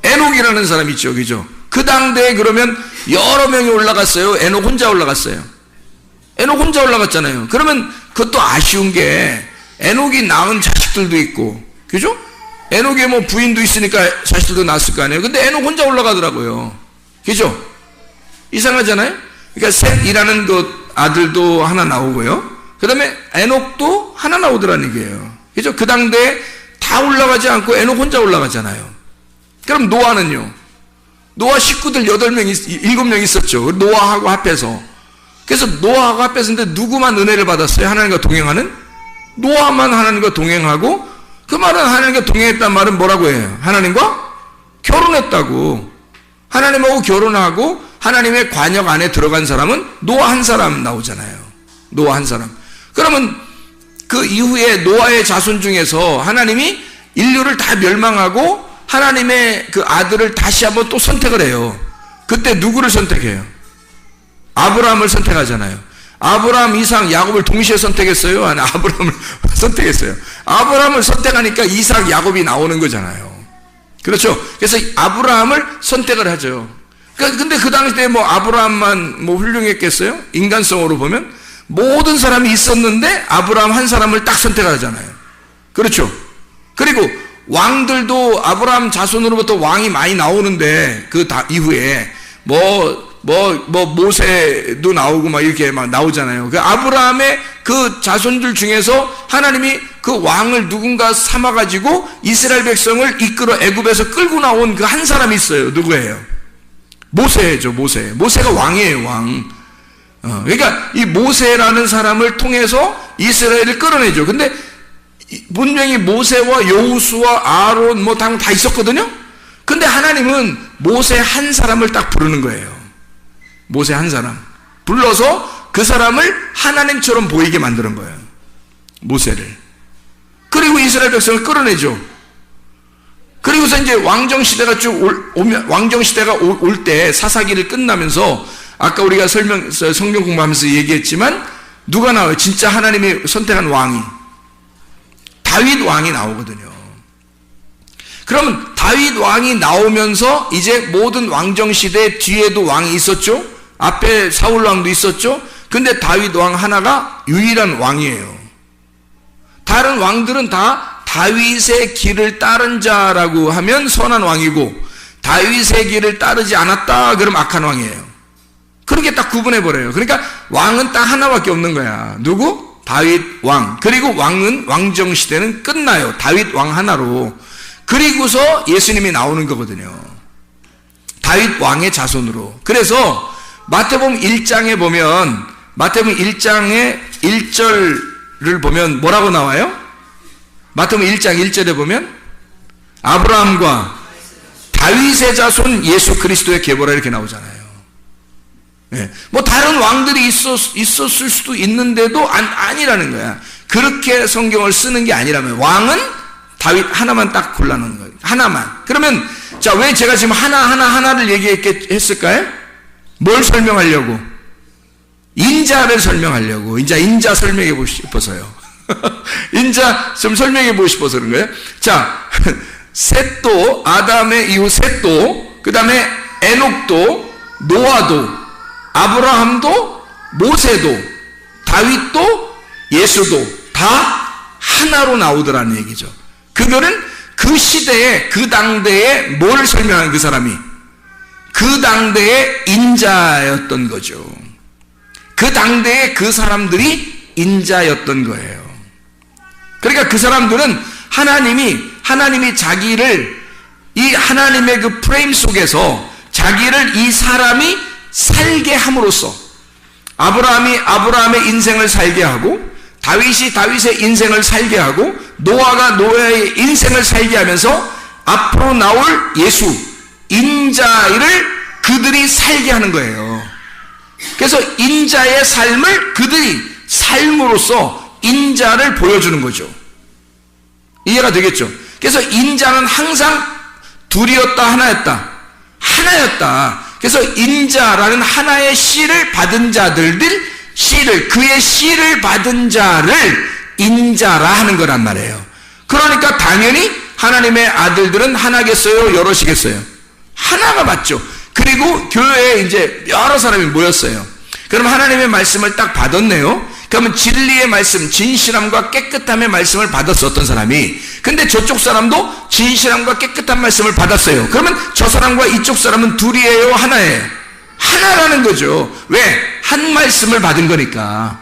에녹이라는 사람이 있죠. 그죠? 그 당대에 그러면 여러 명이 올라갔어요. 에녹 혼자 올라갔어요. 에녹 혼자 올라갔잖아요. 그러면 그것도 아쉬운 게 에녹이 낳은 자식들도 있고, 그죠? 에녹에 뭐 부인도 있으니까 자식들도 낳았을 거 아니에요. 근데 에녹 혼자 올라가더라고요. 그죠? 이상하잖아요? 그러니까 셋이라는 그 아들도 하나 나오고요. 그 다음에 에녹도 하나 나오더라는 얘기예요. 그죠? 그 당대에 다 올라가지 않고 에녹 혼자 올라가잖아요. 그럼 노아는요? 노아 식구들 7명 있었죠. 노아하고 합해서. 그래서 노아하고 합해서인데 누구만 은혜를 받았어요? 하나님과 동행하는? 노아만 하나님과 동행하고, 그 말은 하나님과 동행했단 말은 뭐라고 해요? 하나님과 결혼했다고. 하나님하고 결혼하고 하나님의 관역 안에 들어간 사람은 노아 한 사람 나오잖아요. 노아 한 사람. 그러면 그 이후에 노아의 자손 중에서 하나님이 인류를 다 멸망하고 하나님의 그 아들을 다시 한번 또 선택을 해요. 그때 누구를 선택해요? 아브라함을 선택하잖아요. 아브라함, 이삭, 야곱을 동시에 선택했어요? 아니, 아브라함을 선택했어요. 아브라함을 선택하니까 이삭, 야곱이 나오는 거잖아요. 그렇죠? 그래서 아브라함을 선택을 하죠. 근데 그 당시에 뭐 아브라함만 뭐 훌륭했겠어요? 인간성으로 보면 모든 사람이 있었는데 아브라함 한 사람을 딱 선택을 하잖아요. 그렇죠? 그리고 왕들도 아브라함 자손으로부터 왕이 많이 나오는데 그 이후에 모세도 나오고 막 이렇게 막 나오잖아요. 그 아브라함의 그 자손들 중에서 하나님이 그 왕을 누군가 삼아가지고 이스라엘 백성을 이끌어 애굽에서 끌고 나온 그 한 사람이 있어요. 누구예요? 모세죠, 모세. 모세가 왕이에요, 왕. 그러니까 이 모세라는 사람을 통해서 이스라엘을 끌어내죠. 근데 분명히 모세와 여호수아, 아론 뭐 다 있었거든요. 근데 하나님은 모세 한 사람을 딱 부르는 거예요. 모세 한 사람 불러서 그 사람을 하나님처럼 보이게 만드는 거예요. 모세를. 그리고 이스라엘 백성을 끌어내죠. 그리고서 이제 왕정시대가 왕정시대가 올 때 사사기를 끝나면서 아까 우리가 성경 공부하면서 얘기했지만 누가 나와요? 진짜 하나님이 선택한 왕이 다윗 왕이 나오거든요. 그러면 다윗 왕이 나오면서 이제 모든 왕정시대 뒤에도 왕이 있었죠. 앞에 사울 왕도 있었죠. 근데 다윗 왕 하나가 유일한 왕이에요. 다른 왕들은 다 다윗의 길을 따른 자라고 하면 선한 왕이고, 다윗의 길을 따르지 않았다 그럼 악한 왕이에요. 그렇게 딱 구분해버려요. 그러니까 왕은 딱 하나밖에 없는 거야. 누구? 다윗 왕. 그리고 왕정시대는 끝나요. 다윗 왕 하나로. 그리고서 예수님이 나오는 거거든요. 다윗 왕의 자손으로. 그래서 마태복음 1장에 보면, 마태복음 1장의 1절을 보면 뭐라고 나와요? 마태복음 1장 1절에 보면 아브라함과 다윗의 자손 예수 그리스도의 계보라 이렇게 나오잖아요. 네. 뭐 다른 왕들이 있었을 수도 있는데도 아니라는 거야. 그렇게 성경을 쓰는 게 아니라면, 왕은 다윗 하나만 딱 골라놓은 거예요. 하나만. 그러면 자, 왜 제가 지금 하나를 얘기했을까요? 뭘 설명하려고? 인자를 설명하려고. 인자 설명해 보고 싶어서요. 인자 좀 설명해 보고 싶어서 그런 거예요. 자, 셋도, 아담의 이후 셋도, 그 다음에 에녹도, 노아도, 아브라함도, 모세도, 다윗도, 예수도 다 하나로 나오더라는 얘기죠. 그거는 그 시대에, 그 당대에 뭘 설명한 그 사람이? 그 당대의 인자였던 거죠. 그 당대에 그 사람들이 인자였던 거예요. 그러니까 그 사람들은 하나님이 자기를 이 하나님의 그 프레임 속에서 자기를 이 사람이 살게 함으로써 아브라함이 아브라함의 인생을 살게 하고 다윗이 다윗의 인생을 살게 하고 노아가 노아의 인생을 살게 하면서 앞으로 나올 예수 인자를 그들이 살게 하는 거예요. 그래서 인자의 삶을 그들이 삶으로써 인자를 보여주는 거죠. 이해가 되겠죠? 그래서 인자는 항상 둘이었다 하나였다. 그래서 인자라는 하나의 씨를 받은 자들 그의 씨를 받은 자를 인자라 하는 거란 말이에요. 그러니까 당연히 하나님의 아들들은 하나겠어요? 여럿이겠어요? 하나가 맞죠. 그리고 교회에 이제 여러 사람이 모였어요. 그럼 하나님의 말씀을 딱 받았네요. 그러면 진리의 말씀, 진실함과 깨끗함의 말씀을 받았어, 어떤 사람이. 근데 저쪽 사람도 진실함과 깨끗한 말씀을 받았어요. 그러면 저 사람과 이쪽 사람은 둘이에요, 하나예요? 하나라는 거죠. 왜? 한 말씀을 받은 거니까.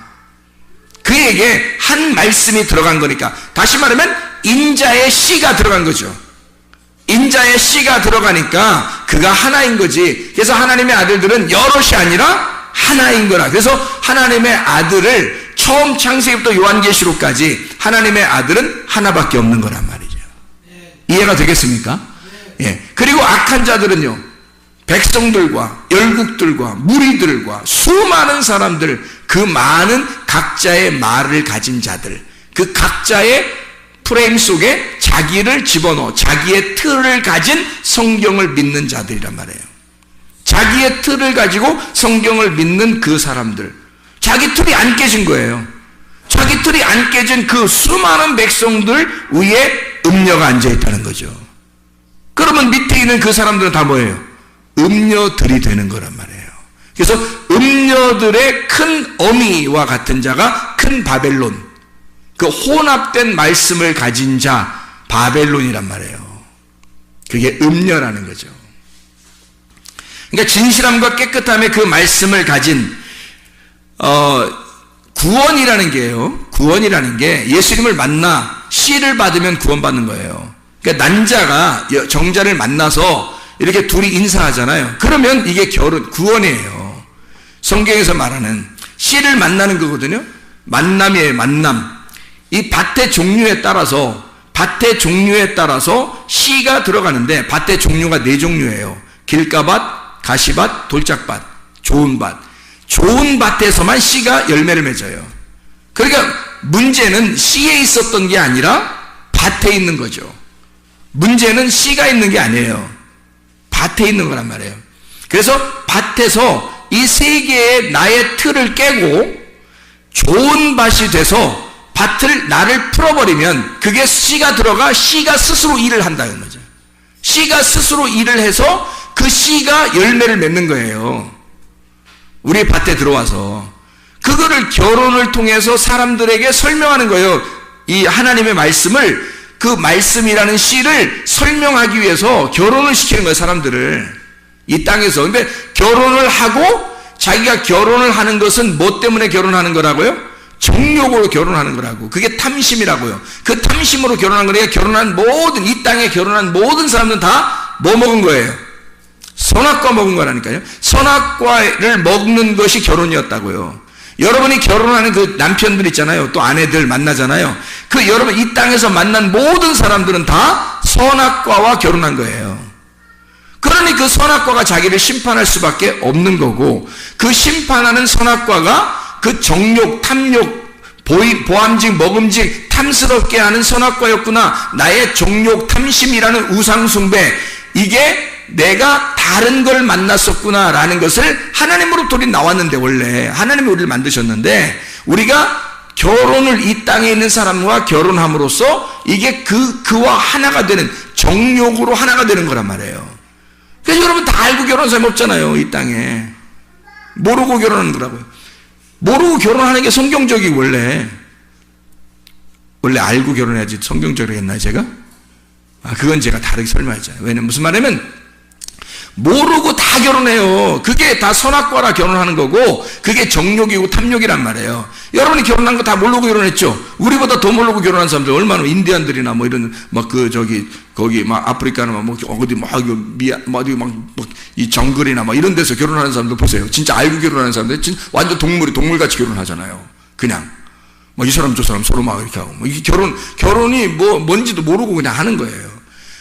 그에게 한 말씀이 들어간 거니까. 다시 말하면 인자의 씨가 들어간 거죠. 인자의 씨가 들어가니까 그가 하나인 거지. 그래서 하나님의 아들들은 여럿이 아니라 하나인 거라. 그래서 하나님의 아들을 처음 창세기부터 요한계시록까지 하나님의 아들은 하나밖에 없는 거란 말이죠. 이해가 되겠습니까? 예. 그리고 악한 자들은요, 백성들과 열국들과 무리들과 수많은 사람들, 그 많은 각자의 말을 가진 자들, 그 각자의 프레임 속에 자기를 집어넣어 자기의 틀을 가진 성경을 믿는 자들이란 말이에요. 자기의 틀을 가지고 성경을 믿는 그 사람들, 자기 틀이 안 깨진 거예요. 자기 틀이 안 깨진 그 수많은 백성들 위에 음녀가 앉아있다는 거죠. 그러면 밑에 있는 그 사람들은 다 뭐예요? 음녀들이 되는 거란 말이에요. 그래서 음녀들의 큰 어미와 같은 자가 큰 바벨론, 그 혼합된 말씀을 가진 자 바벨론이란 말이에요. 그게 음녀라는 거죠. 그러니까 진실함과 깨끗함의 그 말씀을 가진 구원이라는 게요. 구원이라는 게 예수님을 만나 씨를 받으면 구원받는 거예요. 그러니까 난자가 정자를 만나서 이렇게 둘이 인사하잖아요. 그러면 이게 구원이에요. 성경에서 말하는 씨를 만나는 거거든요. 만남이에요, 만남. 이 밭의 종류에 따라서 씨가 들어가는데 밭의 종류가 4종류예요. 길가밭, 가시밭, 돌짝밭, 좋은 밭. 좋은 밭에서만 씨가 열매를 맺어요. 그러니까 문제는 씨에 있었던 게 아니라 밭에 있는 거죠. 문제는 씨가 있는 게 아니에요. 밭에 있는 거란 말이에요. 그래서 밭에서 이 세 개의 나의 틀을 깨고 좋은 밭이 돼서 나를 풀어버리면 그게 씨가 들어가 씨가 스스로 일을 한다는 거죠. 씨가 스스로 일을 해서 그 씨가 열매를 맺는 거예요. 우리 밭에 들어와서 그거를 결혼을 통해서 사람들에게 설명하는 거예요. 이 하나님의 말씀을, 그 말씀이라는 씨를 설명하기 위해서 결혼을 시키는 거예요, 사람들을. 이 땅에서. 근데 결혼을 하고 자기가 결혼을 하는 것은 뭐 때문에 결혼하는 거라고요? 정욕으로 결혼하는 거라고. 그게 탐심이라고요. 그 탐심으로 결혼한 거니까 이 땅에 결혼한 모든 사람들은 다 뭐 먹은 거예요? 선악과 먹은 거라니까요. 선악과를 먹는 것이 결혼이었다고요. 여러분이 결혼하는 그 남편들 있잖아요. 또 아내들 만나잖아요. 그 여러분 이 땅에서 만난 모든 사람들은 다 선악과와 결혼한 거예요. 그러니 그 선악과가 자기를 심판할 수밖에 없는 거고, 그 심판하는 선악과가 그 정욕, 탐욕, 보암직, 먹음직, 탐스럽게 하는 선악과였구나. 나의 정욕, 탐심이라는 우상숭배, 이게 내가 다른 걸 만났었구나 라는 것을 하나님으로부터 우리 나왔는데, 원래 하나님이 우리를 만드셨는데 우리가 결혼을 이 땅에 있는 사람과 결혼함으로써 이게 그와 하나가 되는, 정욕으로 하나가 되는 거란 말이에요. 그래서 여러분 다 알고 결혼한 사람이 없잖아요, 이 땅에. 모르고 결혼하는 거라고요. 모르고 결혼하는 게 성경적이고, 원래 알고 결혼해야지 성경적으로 했나요, 제가? 그건 제가 다르게 설명했잖아요. 왜냐면 무슨 말이냐면, 모르고 다 결혼해요. 그게 다 선악과라 결혼하는 거고, 그게 정욕이고 탐욕이란 말이에요. 여러분이 결혼한 거 다 모르고 결혼했죠? 우리보다 더 모르고 결혼한 사람들 얼마나, 인디안들이나 뭐 이런, 거기 아프리카나 어디 이 정글이나 이런 데서 결혼하는 사람들 보세요. 진짜 알고 결혼하는 사람들, 완전 동물같이 결혼하잖아요. 그냥. 이 사람 저 사람 서로 이렇게 하고. 이게 결혼이 뭔지도 모르고 그냥 하는 거예요.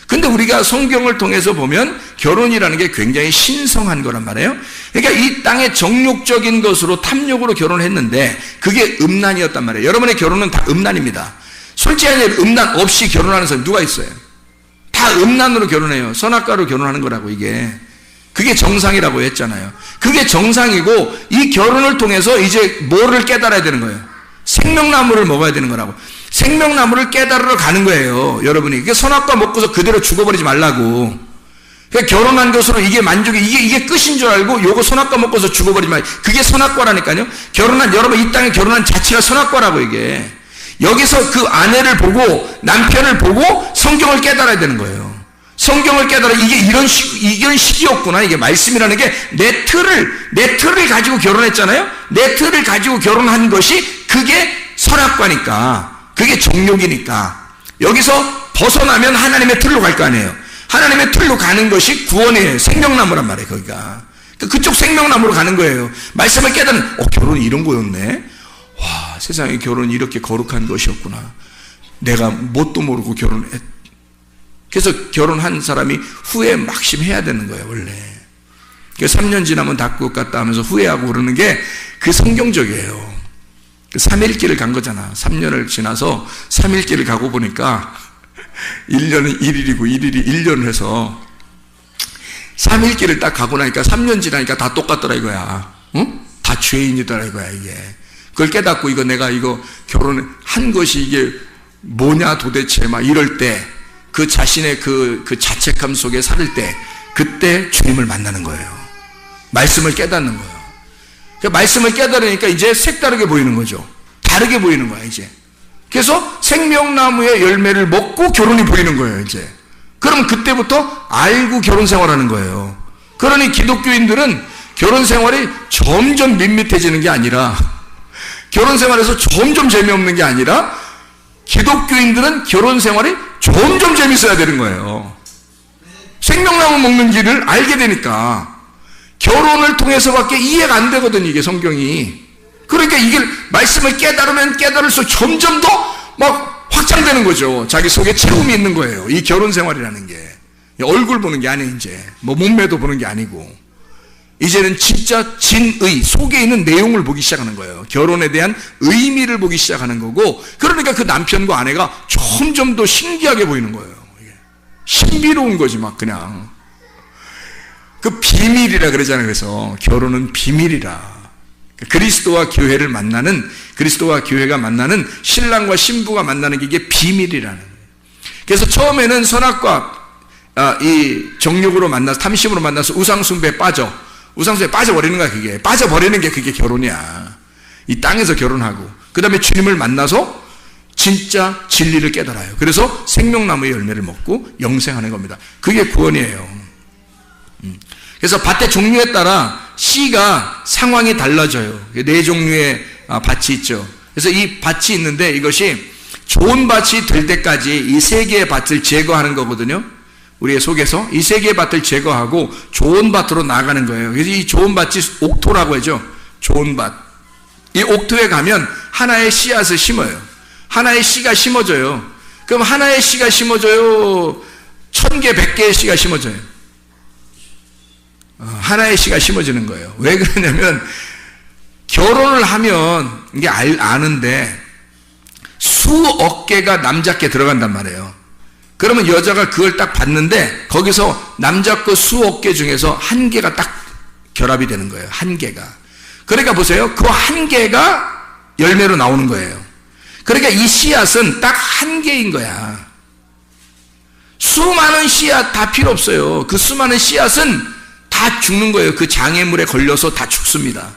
근데 우리가 성경을 통해서 보면 결혼이라는 게 굉장히 신성한 거란 말이에요. 그러니까 이 땅의 정욕적인 것으로 탐욕으로 결혼했는데 그게 음란이었단 말이에요. 여러분의 결혼은 다 음란입니다. 솔직히 음란 없이 결혼하는 사람 누가 있어요? 다 음란으로 결혼해요. 선악과로 결혼하는 거라고 이게. 그게 정상이라고 했잖아요. 그게 정상이고 이 결혼을 통해서 이제 뭐를 깨달아야 되는 거예요? 생명나무를 먹어야 되는 거라고. 생명나무를 깨달으러 가는 거예요, 여러분이. 그게 선악과 먹고서 그대로 죽어버리지 말라고. 그러니까 결혼한 것으로 이게 만족이, 이게 끝인 줄 알고 요거 선악과 먹고서 죽어버리지 말. 그게 선악과라니까요. 여러분 이 땅에 결혼한 자체가 선악과라고 이게. 여기서 그 아내를 보고 남편을 보고 성경을 깨달아야 되는 거예요. 성경을 깨달아 이게 이런 식이었구나. 이게 말씀이라는 게 내 틀을 가지고 결혼했잖아요. 내 틀을 가지고 결혼한 것이 그게 선악과니까. 그게 정욕이니까. 여기서 벗어나면 하나님의 틀로 갈 거 아니에요. 하나님의 틀로 가는 것이 구원이에요. 생명나무란 말이에요, 거기가. 그쪽 생명나무로 가는 거예요. 말씀을 깨닫는, 결혼이 이런 거였네? 와, 세상에 결혼이 이렇게 거룩한 것이었구나. 내가 뭣도 모르고 결혼했. 그래서 결혼한 사람이 후회 막심해야 되는 거예요, 원래. 3년 지나면 다 것 같다 하면서 후회하고 그러는 게 그 성경적이에요. 3일길을 간 거잖아. 3년을 지나서 3일길을 가고 보니까 1년은 1일이고 1일이 1년을 해서 3일길을 딱 가고 나니까 3년 지나니까 다 똑같더라 이거야. 응? 다 죄인이더라 이거야 이게. 그걸 깨닫고 내가 결혼한 것이 이게 뭐냐 도대체 이럴 때 그 자신의 그 자책감 속에 살을 때 그때 주님을 만나는 거예요. 말씀을 깨닫는 거예요. 말씀을 깨달으니까 이제 색다르게 보이는 거죠. 다르게 보이는 거야 이제. 그래서 생명나무의 열매를 먹고 결혼이 보이는 거예요 이제. 그럼 그때부터 알고 결혼 생활하는 거예요. 그러니 기독교인들은 결혼 생활이 점점 밋밋해지는 게 아니라, 결혼 생활에서 점점 재미없는 게 아니라, 기독교인들은 결혼 생활이 점점 재밌어야 되는 거예요. 생명나무 먹는 길을 알게 되니까. 결혼을 통해서밖에 이해가 안 되거든 이게 성경이. 그러니까 이게 말씀을 깨달으면 깨달을수록 점점 더 확장되는 거죠. 자기 속에 채움이 있는 거예요. 이 결혼 생활이라는 게. 얼굴 보는 게 아니에요 이제. 몸매도 보는 게 아니고. 이제는 진짜 진의, 속에 있는 내용을 보기 시작하는 거예요. 결혼에 대한 의미를 보기 시작하는 거고, 그러니까 그 남편과 아내가 점점 더 신기하게 보이는 거예요. 신비로운 거지 그냥. 그 비밀이라 그러잖아요. 그래서 결혼은 비밀이라. 그리스도와 교회를 만나는, 그리스도와 교회가 만나는, 신랑과 신부가 만나는 게 이게 비밀이라는 거예요. 그래서 처음에는 선악과 이 정욕으로 만나서, 탐심으로 만나서 우상숭배에 빠져버리는 거야 그게. 빠져버리는 게 그게 결혼이야. 이 땅에서 결혼하고 그 다음에 주님을 만나서 진짜 진리를 깨달아요. 그래서 생명나무의 열매를 먹고 영생하는 겁니다. 그게 구원이에요. 그래서 밭의 종류에 따라 씨가 상황이 달라져요. 4종류의 밭이 있죠. 그래서 이 밭이 있는데 이것이 좋은 밭이 될 때까지 이 3개의 밭을 제거하는 거거든요. 우리의 속에서 이 3개의 밭을 제거하고 좋은 밭으로 나가는 거예요. 그래서 이 좋은 밭이 옥토라고 하죠. 좋은 밭. 이 옥토에 가면 하나의 씨앗을 심어요. 하나의 씨가 심어져요. 그럼 하나의 씨가 심어져요? 1000개, 100개의 씨가 심어져요? 하나의 씨가 심어지는 거예요. 왜 그러냐면 결혼을 하면 이게 아는데 수억 개가 남자께 들어간단 말이에요. 그러면 여자가 그걸 딱 봤는데 거기서 남자 거 수억 개 중에서 1개가 딱 결합이 되는 거예요. 1개가. 그러니까 보세요. 그 1개가 열매로 나오는 거예요. 그러니까 이 씨앗은 딱 1개인 거야. 수많은 씨앗 다 필요 없어요. 그 수많은 씨앗은 다 죽는 거예요. 그 장애물에 걸려서 다 죽습니다.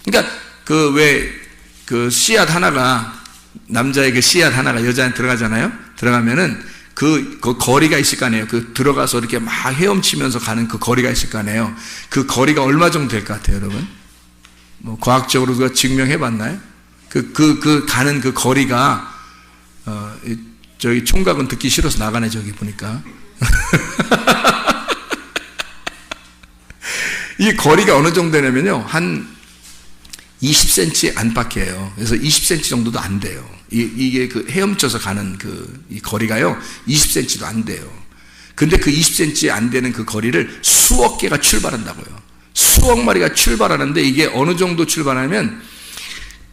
그러니까 그 씨앗 하나가, 남자의 그 씨앗 하나가 여자한테 들어가잖아요. 들어가면은 그 거리가 있을 거 아니에요. 그 들어가서 이렇게 막 헤엄치면서 가는 그 거리가 있을 거 아니에요. 그 거리가 얼마 정도 될 것 같아요, 여러분? 뭐 과학적으로 그거 증명해 봤나요? 가는 그 거리가, 저기 총각은 듣기 싫어서 나가네, 저기 보니까. 이 거리가 어느 정도 되냐면요, 한 20cm 안팎이에요. 그래서 20cm 정도도 안 돼요. 이게 그 헤엄쳐서 가는 이 거리가요, 20cm도 안 돼요. 근데 그 20cm 안 되는 그 거리를 수억 개가 출발한다고요. 수억 마리가 출발하는데, 이게 어느 정도 출발하면,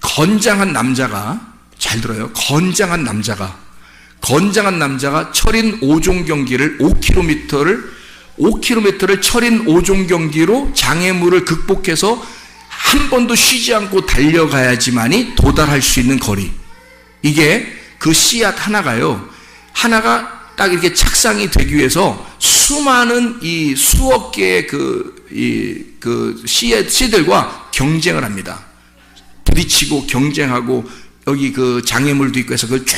건장한 남자가, 잘 들어요. 건장한 남자가 철인 5종 경기를 5km를 철인 5종 경기로 장애물을 극복해서 한 번도 쉬지 않고 달려가야지만이 도달할 수 있는 거리. 이게 그 씨앗 하나가요, 하나가 딱 이렇게 착상이 되기 위해서 수많은 이 수억 개의 씨들과 경쟁을 합니다. 부딪히고 경쟁하고, 여기 그 장애물도 있고 해서 그걸 쭉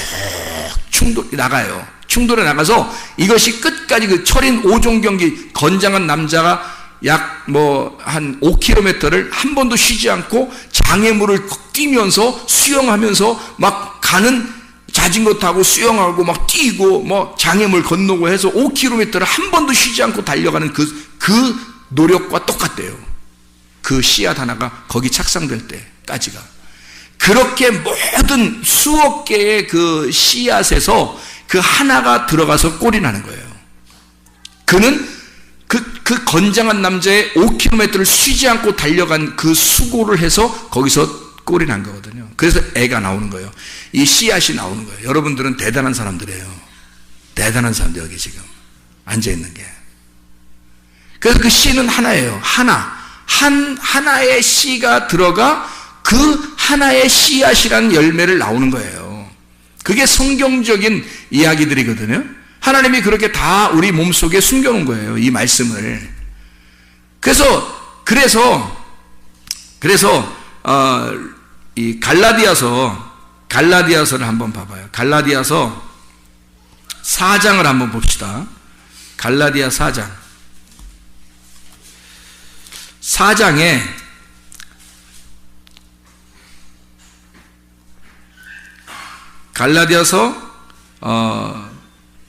충돌이 나가요. 충돌에 나가서 이것이 끝까지 그 철인 5종 경기, 건장한 남자가 약 한 5km를 한 번도 쉬지 않고 장애물을 뛰면서 수영하면서 막 가는, 자전거 타고 수영하고 막 뛰고 장애물 건너고 해서 5km를 한 번도 쉬지 않고 달려가는 그 노력과 똑같대요. 그 씨앗 하나가 거기 착상될 때까지가. 그렇게 모든 수억 개의 그 씨앗에서 그 하나가 들어가서 꼴이 나는 거예요. 그는 그 건장한 남자의 5km를 쉬지 않고 달려간 그 수고를 해서 거기서 꼴이 난 거거든요. 그래서 애가 나오는 거예요. 이 씨앗이 나오는 거예요. 여러분들은 대단한 사람들이에요. 대단한 사람들, 여기 지금 앉아있는 게. 그래서 그 씨는 하나예요. 하나의 씨가 들어가 그 하나의 씨앗이라는 열매를 나오는 거예요. 그게 성경적인 이야기들이거든요. 하나님이 그렇게 다 우리 몸속에 숨겨놓은 거예요, 이 말씀을. 그래서 이 갈라디아서를 한번 봐봐요. 갈라디아서 4장을 한번 봅시다. 갈라디아 4장. 4장에 갈라디아서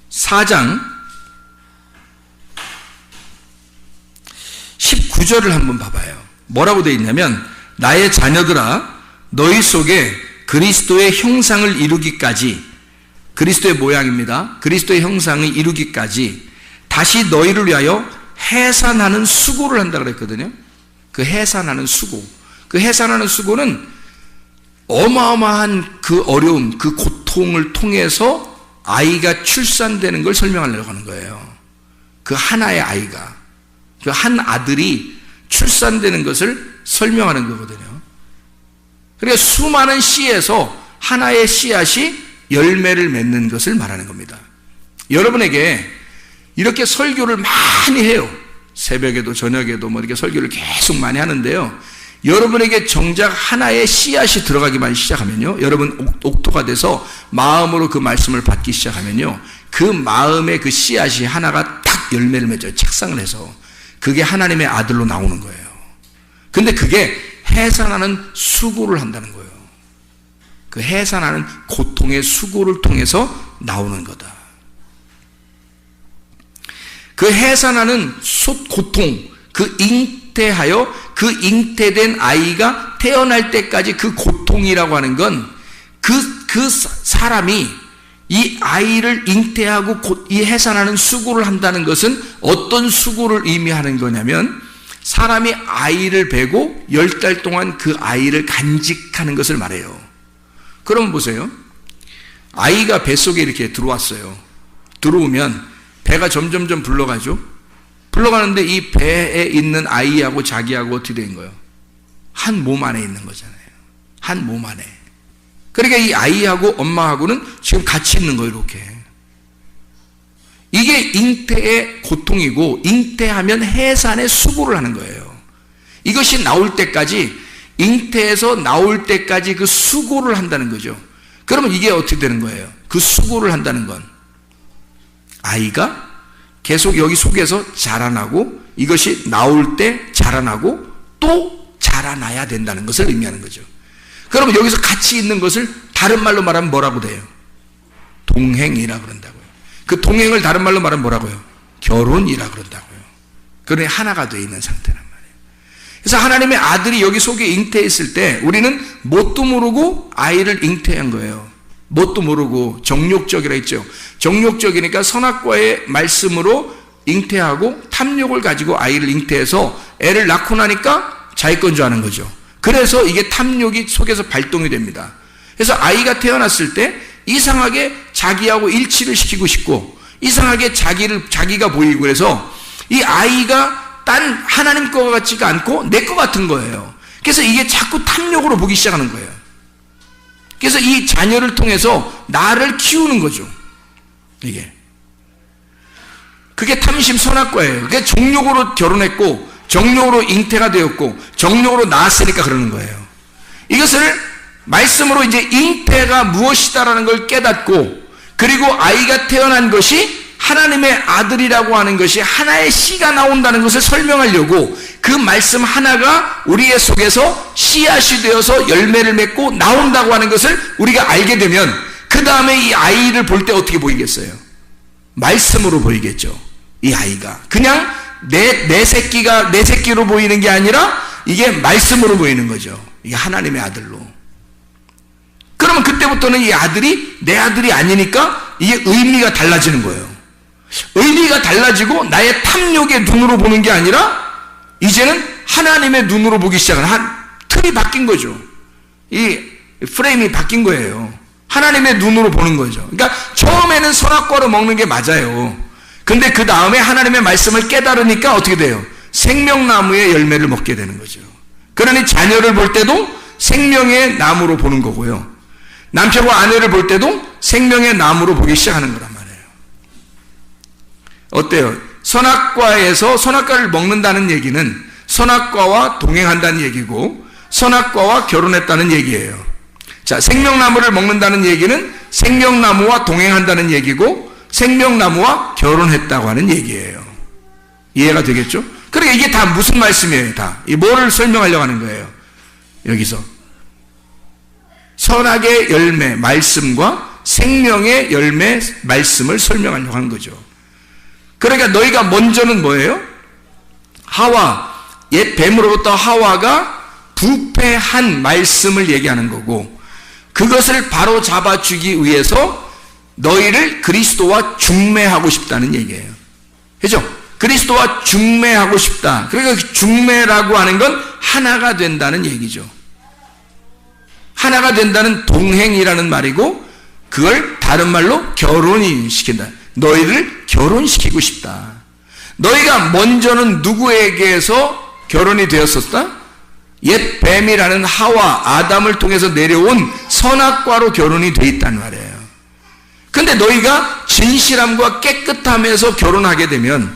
4장 19절을 한번 봐봐요. 뭐라고 되어 있냐면, 나의 자녀들아, 너희 속에 그리스도의 형상을 이루기까지, 그리스도의 모양입니다. 그리스도의 형상을 이루기까지 다시 너희를 위하여 해산하는 수고를 한다 그랬거든요. 그 해산하는 수고, 그 해산하는 수고는 어마어마한 그 어려움, 그 고통을 통해서 아이가 출산되는 걸 설명하려고 하는 거예요. 그 하나의 아이가, 그 한 아들이 출산되는 것을 설명하는 거거든요. 그러니까 수많은 씨에서 하나의 씨앗이 열매를 맺는 것을 말하는 겁니다. 여러분에게 이렇게 설교를 많이 해요. 새벽에도 저녁에도 이렇게 설교를 계속 많이 하는데요, 여러분에게 정작 하나의 씨앗이 들어가기만 시작하면요, 여러분 옥토가 돼서 마음으로 그 말씀을 받기 시작하면요, 그 마음의 그 씨앗이 하나가 딱 열매를 맺어요. 착상을 해서. 그게 하나님의 아들로 나오는 거예요. 근데 그게 해산하는 수고를 한다는 거예요. 그 해산하는 고통의 수고를 통해서 나오는 거다. 그 해산하는 고통, 그 잉태하여 그 잉태된 아이가 태어날 때까지 그 고통이라고 하는 건 그 사람이 이 아이를 잉태하고 이 해산하는 수고를 한다는 것은 어떤 수고를 의미하는 거냐면, 사람이 아이를 베고 10달 동안 그 아이를 간직하는 것을 말해요. 그럼 보세요. 아이가 뱃속에 이렇게 들어왔어요. 들어오면 배가 점점점 불러가죠. 불러가는데 이 배에 있는 아이하고 자기하고 어떻게 된 거예요? 한 몸 안에 있는 거잖아요. 한 몸 안에. 그러니까 이 아이하고 엄마하고는 지금 같이 있는 거예요, 이렇게. 이게 잉태의 고통이고, 잉태하면 해산의 수고를 하는 거예요. 이것이 나올 때까지, 잉태에서 나올 때까지 그 수고를 한다는 거죠. 그러면 이게 어떻게 되는 거예요? 그 수고를 한다는 건 아이가 계속 여기 속에서 자라나고 이것이 나올 때 자라나고 또 자라나야 된다는 것을 의미하는 거죠. 그러면 여기서 같이 있는 것을 다른 말로 말하면 뭐라고 돼요? 동행이라 그런다고요. 그 동행을 다른 말로 말하면 뭐라고요? 결혼이라 그런다고요. 그러니 하나가 되어 있는 상태란 말이에요. 그래서 하나님의 아들이 여기 속에 잉태했을 때 우리는 뭣도 모르고 아이를 잉태한 거예요. 뭣도 모르고 정욕적이라 했죠. 정욕적이니까 선악과의 말씀으로 잉태하고 탐욕을 가지고 아이를 잉태해서 애를 낳고 나니까 자기 건 줄 아는 거죠. 그래서 이게 탐욕이 속에서 발동이 됩니다. 그래서 아이가 태어났을 때 이상하게 자기하고 일치를 시키고 싶고 이상하게 자기가 보이고 그래서 이 아이가 딴 하나님 거 같지가 않고 내 거 같은 거예요. 그래서 이게 자꾸 탐욕으로 보기 시작하는 거예요. 그래서 이 자녀를 통해서 나를 키우는 거죠. 그게 탐심 선악과예요. 그게 정욕으로 결혼했고 정욕으로 잉태가 되었고 정욕으로 낳았으니까 그러는 거예요. 이것을 말씀으로 이제 잉태가 무엇이다라는 걸 깨닫고 그리고 아이가 태어난 것이 하나님의 아들이라고 하는 것이 하나의 씨가 나온다는 것을 설명하려고 그 말씀 하나가 우리의 속에서 씨앗이 되어서 열매를 맺고 나온다고 하는 것을 우리가 알게 되면 그 다음에 이 아이를 볼 때 어떻게 보이겠어요? 말씀으로 보이겠죠. 이 아이가 그냥 내 새끼로 보이는 게 아니라 이게 말씀으로 보이는 거죠. 이게 하나님의 아들로. 그러면 그때부터는 이 아들이 내 아들이 아니니까 이게 의미가 달라지는 거예요. 의미가 달라지고 나의 탐욕의 눈으로 보는 게 아니라 이제는 하나님의 눈으로 보기 시작하는 틀이 바뀐 거죠. 이 프레임이 바뀐 거예요. 하나님의 눈으로 보는 거죠. 그러니까 처음에는 선악과로 먹는 게 맞아요. 근데 그 다음에 하나님의 말씀을 깨달으니까 어떻게 돼요? 생명나무의 열매를 먹게 되는 거죠. 그러니 자녀를 볼 때도 생명의 나무로 보는 거고요. 남편과 아내를 볼 때도 생명의 나무로 보기 시작하는 거란 말이에요. 어때요? 선악과에서 선악과를 먹는다는 얘기는 선악과와 동행한다는 얘기고 선악과와 결혼했다는 얘기예요. 자, 생명나무를 먹는다는 얘기는 생명나무와 동행한다는 얘기고 생명나무와 결혼했다고 하는 얘기예요. 이해가 되겠죠? 그러니까 이게 다 무슨 말씀이에요? 다. 이 뭐를 설명하려고 하는 거예요? 여기서 선악의 열매 말씀과 생명의 열매 말씀을 설명하려고 하는 거죠. 그러니까 너희가 먼저는 뭐예요? 하와, 옛 뱀으로부터 하와가 부패한 말씀을 얘기하는 거고 그것을 바로 잡아주기 위해서 너희를 그리스도와 중매하고 싶다는 얘기예요. 그죠? 그리스도와 중매하고 싶다. 그러니까 중매라고 하는 건 하나가 된다는 얘기죠. 하나가 된다는 동행이라는 말이고 그걸 다른 말로 결혼이 시킨다. 너희를 결혼시키고 싶다. 너희가 먼저는 누구에게서 결혼이 되었었다? 옛 뱀이라는 하와 아담을 통해서 내려온 선악과로 결혼이 돼 있단 말이에요. 근데 너희가 진실함과 깨끗함에서 결혼하게 되면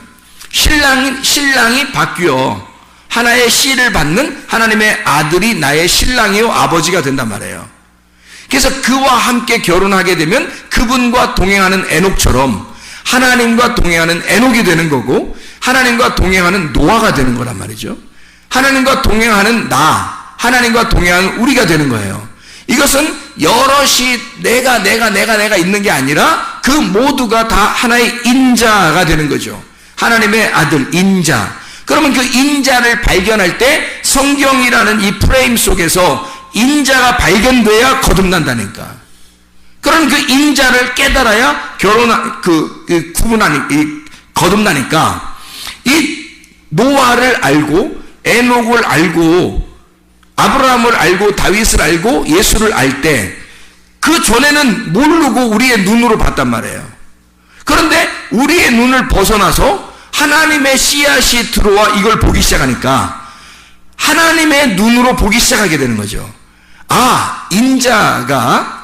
신랑이 바뀌어 하나의 씨를 받는 하나님의 아들이 나의 신랑이요 아버지가 된단 말이에요. 그래서 그와 함께 결혼하게 되면 그분과 동행하는 에녹처럼 하나님과 동행하는 에녹이 되는 거고 하나님과 동행하는 노아가 되는 거란 말이죠. 하나님과 동행하는 하나님과 동행하는 우리가 되는 거예요. 이것은 여럿이 내가 있는 게 아니라 그 모두가 다 하나의 인자가 되는 거죠. 하나님의 아들 인자. 그러면 그 인자를 발견할 때 성경이라는 이 프레임 속에서 인자가 발견돼야 거듭난다니까. 그런 그 인자를 깨달아야 거듭나니까 이 노아를 알고 에녹을 알고 아브라함을 알고 다윗을 알고 예수를 알 때 그 전에는 모르고 우리의 눈으로 봤단 말이에요. 그런데 우리의 눈을 벗어나서 하나님의 씨앗이 들어와 이걸 보기 시작하니까 하나님의 눈으로 보기 시작하게 되는 거죠. 아, 인자가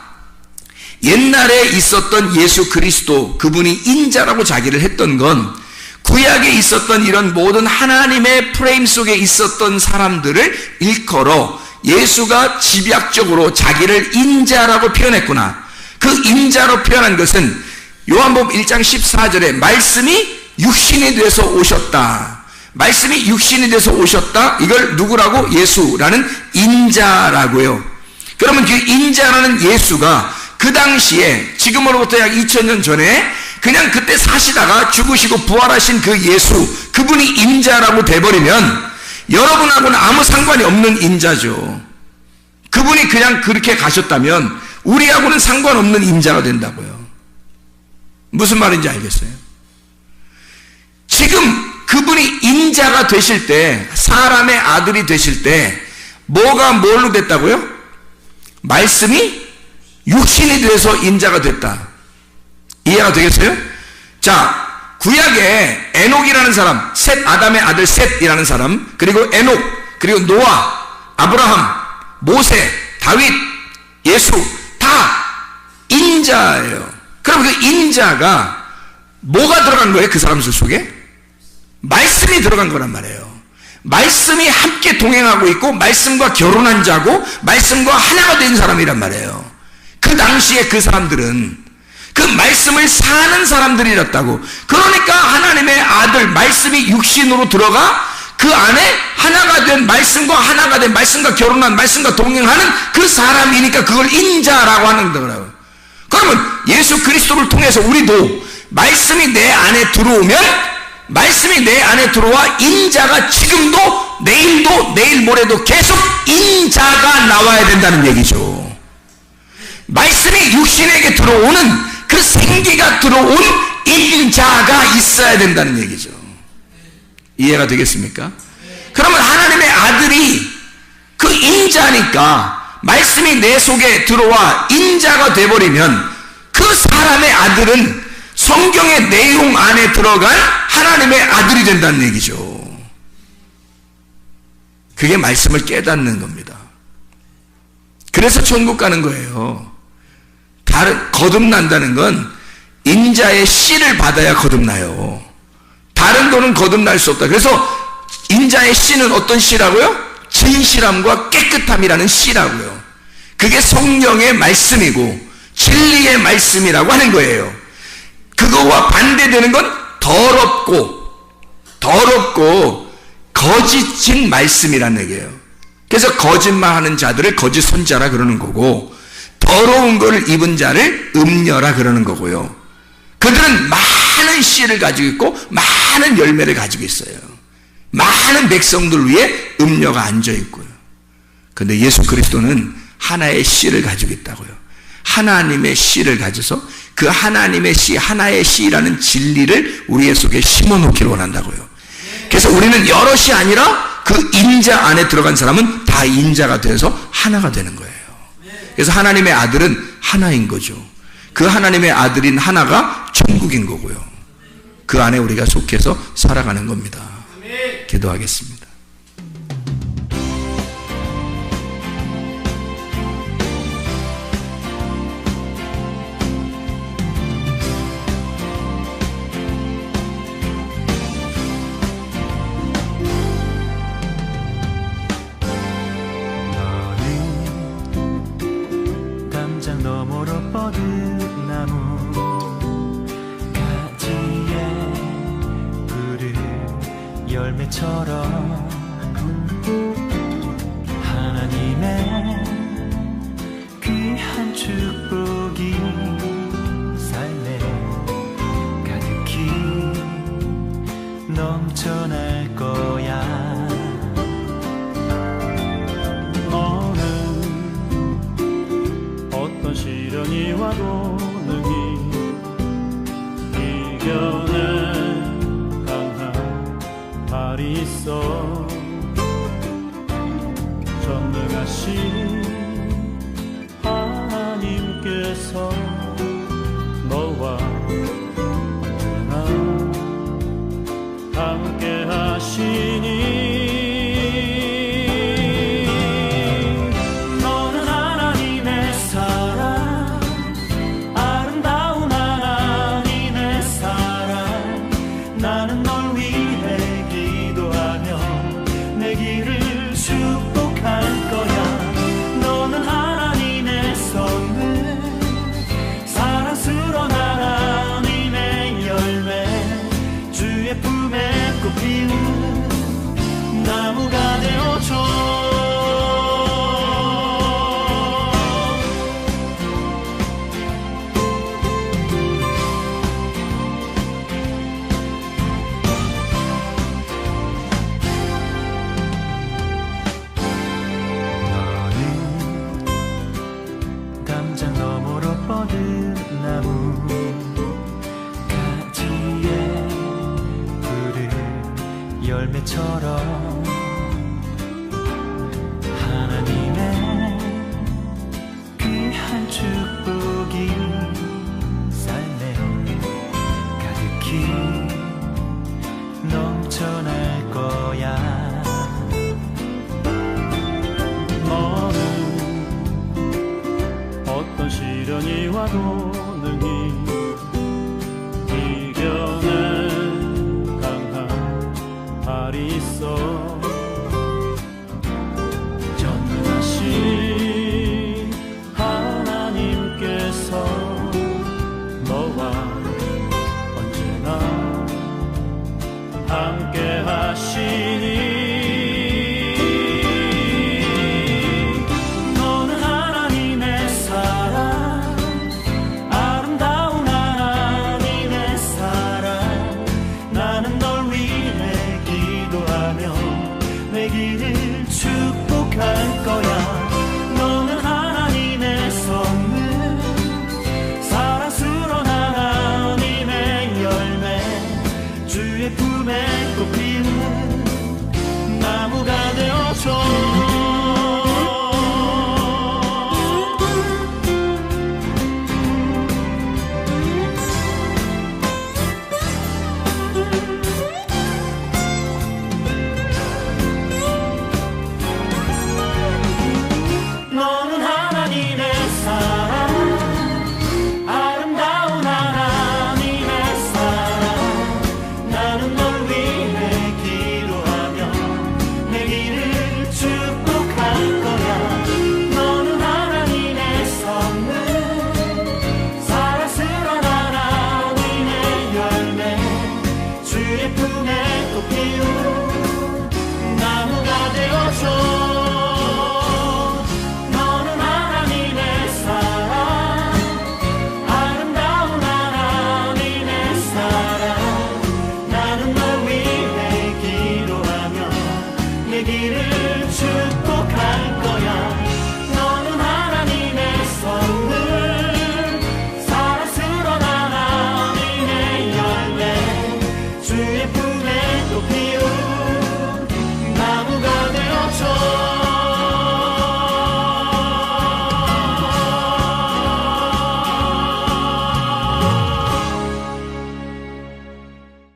옛날에 있었던 예수 그리스도 그분이 인자라고 자기를 했던 건 구약에 있었던 이런 모든 하나님의 프레임 속에 있었던 사람들을 일컬어 예수가 집약적으로 자기를 인자라고 표현했구나. 그 인자로 표현한 것은 요한복음 1장 14절에 말씀이 육신이 돼서 오셨다. 말씀이 육신이 돼서 오셨다. 이걸 누구라고? 예수라는 인자라고요. 그러면 그 인자라는 예수가 그 당시에 지금으로부터 약 2000년 전에 그냥 그때 사시다가 죽으시고 부활하신 그 예수, 그분이 인자라고 돼버리면 여러분하고는 아무 상관이 없는 인자죠. 그분이 그냥 그렇게 가셨다면 우리하고는 상관없는 인자가 된다고요. 무슨 말인지 알겠어요? 지금 그분이 인자가 되실 때, 사람의 아들이 되실 때 뭐가 뭘로 됐다고요? 말씀이 육신이 돼서 인자가 됐다. 이해가 되겠어요? 자, 구약에 에녹이라는 사람, 셋, 아담의 아들 셋이라는 사람, 그리고 에녹, 그리고 노아, 아브라함, 모세, 다윗, 예수 다 인자예요. 그럼 그 인자가 뭐가 들어간 거예요? 그 사람들 속에? 말씀이 들어간 거란 말이에요. 말씀이 함께 동행하고 있고 말씀과 결혼한 자고 말씀과 하나가 된 사람이란 말이에요. 그 당시에 그 사람들은 그 말씀을 사는 사람들이었다고. 그러니까 하나님의 아들 말씀이 육신으로 들어가 그 안에 하나가 된 말씀과 하나가 된 말씀과 결혼한 말씀과 동행하는 그 사람이니까 그걸 인자라고 하는 거라고요. 그러면 예수 그리스도를 통해서 우리도 말씀이 내 안에 들어오면 말씀이 내 안에 들어와 인자가 지금도 내일도 내일 모레도 계속 인자가 나와야 된다는 얘기죠. 말씀이 육신에게 들어오는 그 생기가 들어온 인자가 있어야 된다는 얘기죠. 이해가 되겠습니까? 그러면 하나님의 아들이 그 인자니까 말씀이 내 속에 들어와 인자가 돼버리면 그 사람의 아들은 성경의 내용 안에 들어간 하나님의 아들이 된다는 얘기죠. 그게 말씀을 깨닫는 겁니다. 그래서 천국 가는 거예요. 거듭난다는 건 인자의 씨를 받아야 거듭나요. 다른 거는 거듭날 수 없다. 그래서 인자의 씨는 어떤 씨라고요? 진실함과 깨끗함이라는 씨라고요. 그게 성령의 말씀이고 진리의 말씀이라고 하는 거예요. 그거와 반대되는 건 더럽고 거짓인 말씀이라는 얘기예요. 그래서 거짓말하는 자들을 거짓 선자라 그러는 거고 더러운 것을 입은 자를 음녀라 그러는 거고요. 그들은 많은 씨를 가지고 있고 많은 열매를 가지고 있어요. 많은 백성들 위에 음녀가 앉아 있고요. 그런데 예수 그리스도는 하나의 씨를 가지고 있다고요. 하나님의 씨를 가져서 그 하나님의 씨, 하나의 씨라는 진리를 우리의 속에 심어놓기를 원한다고요. 그래서 우리는 여럿이 아니라 그 인자 안에 들어간 사람은 다 인자가 돼서 하나가 되는 거예요. 그래서 하나님의 아들은 하나인 거죠. 그 하나님의 아들인 하나가 천국인 거고요. 그 안에 우리가 속해서 살아가는 겁니다. 기도하겠습니다. 너머로 뻗은 나무 가지에 푸른 열매처럼 하나님의 귀한 축복이 삶에 가득히 넘쳐날 거야. 시련이 와도 능히 이겨낼 강한 발이 있어. 전능하신 하나님께서 너와 언제나 함께 하시니 사랑스러운 나라는 품에 꽃 피우는 나무가 되어줘. 담장 너머로 뻗은 나무 가지에 푸른 열매처럼 하나님의 귀한 축복이 삶에 가득히 넘쳐날 거야. 어떤 시련이 와도 능히 이겨낸 강한 발이 있어. 전능하신 하나님께서 너와 언제나 함께 하시니 축복할 거야. 너는 하나님의 선물, 사랑스러운 하나님의 열매, 주의 품에 꽃 피우는 나무가 되어줘. 너는 하나님의 사랑, 아름다운 하나님의 사랑. 나는 널 위해 기도하며 내 길을 축복할 거야. 너는 하나님의 선물, 사랑스러운 하나님의 열매, 주의 품에 꽃 피우는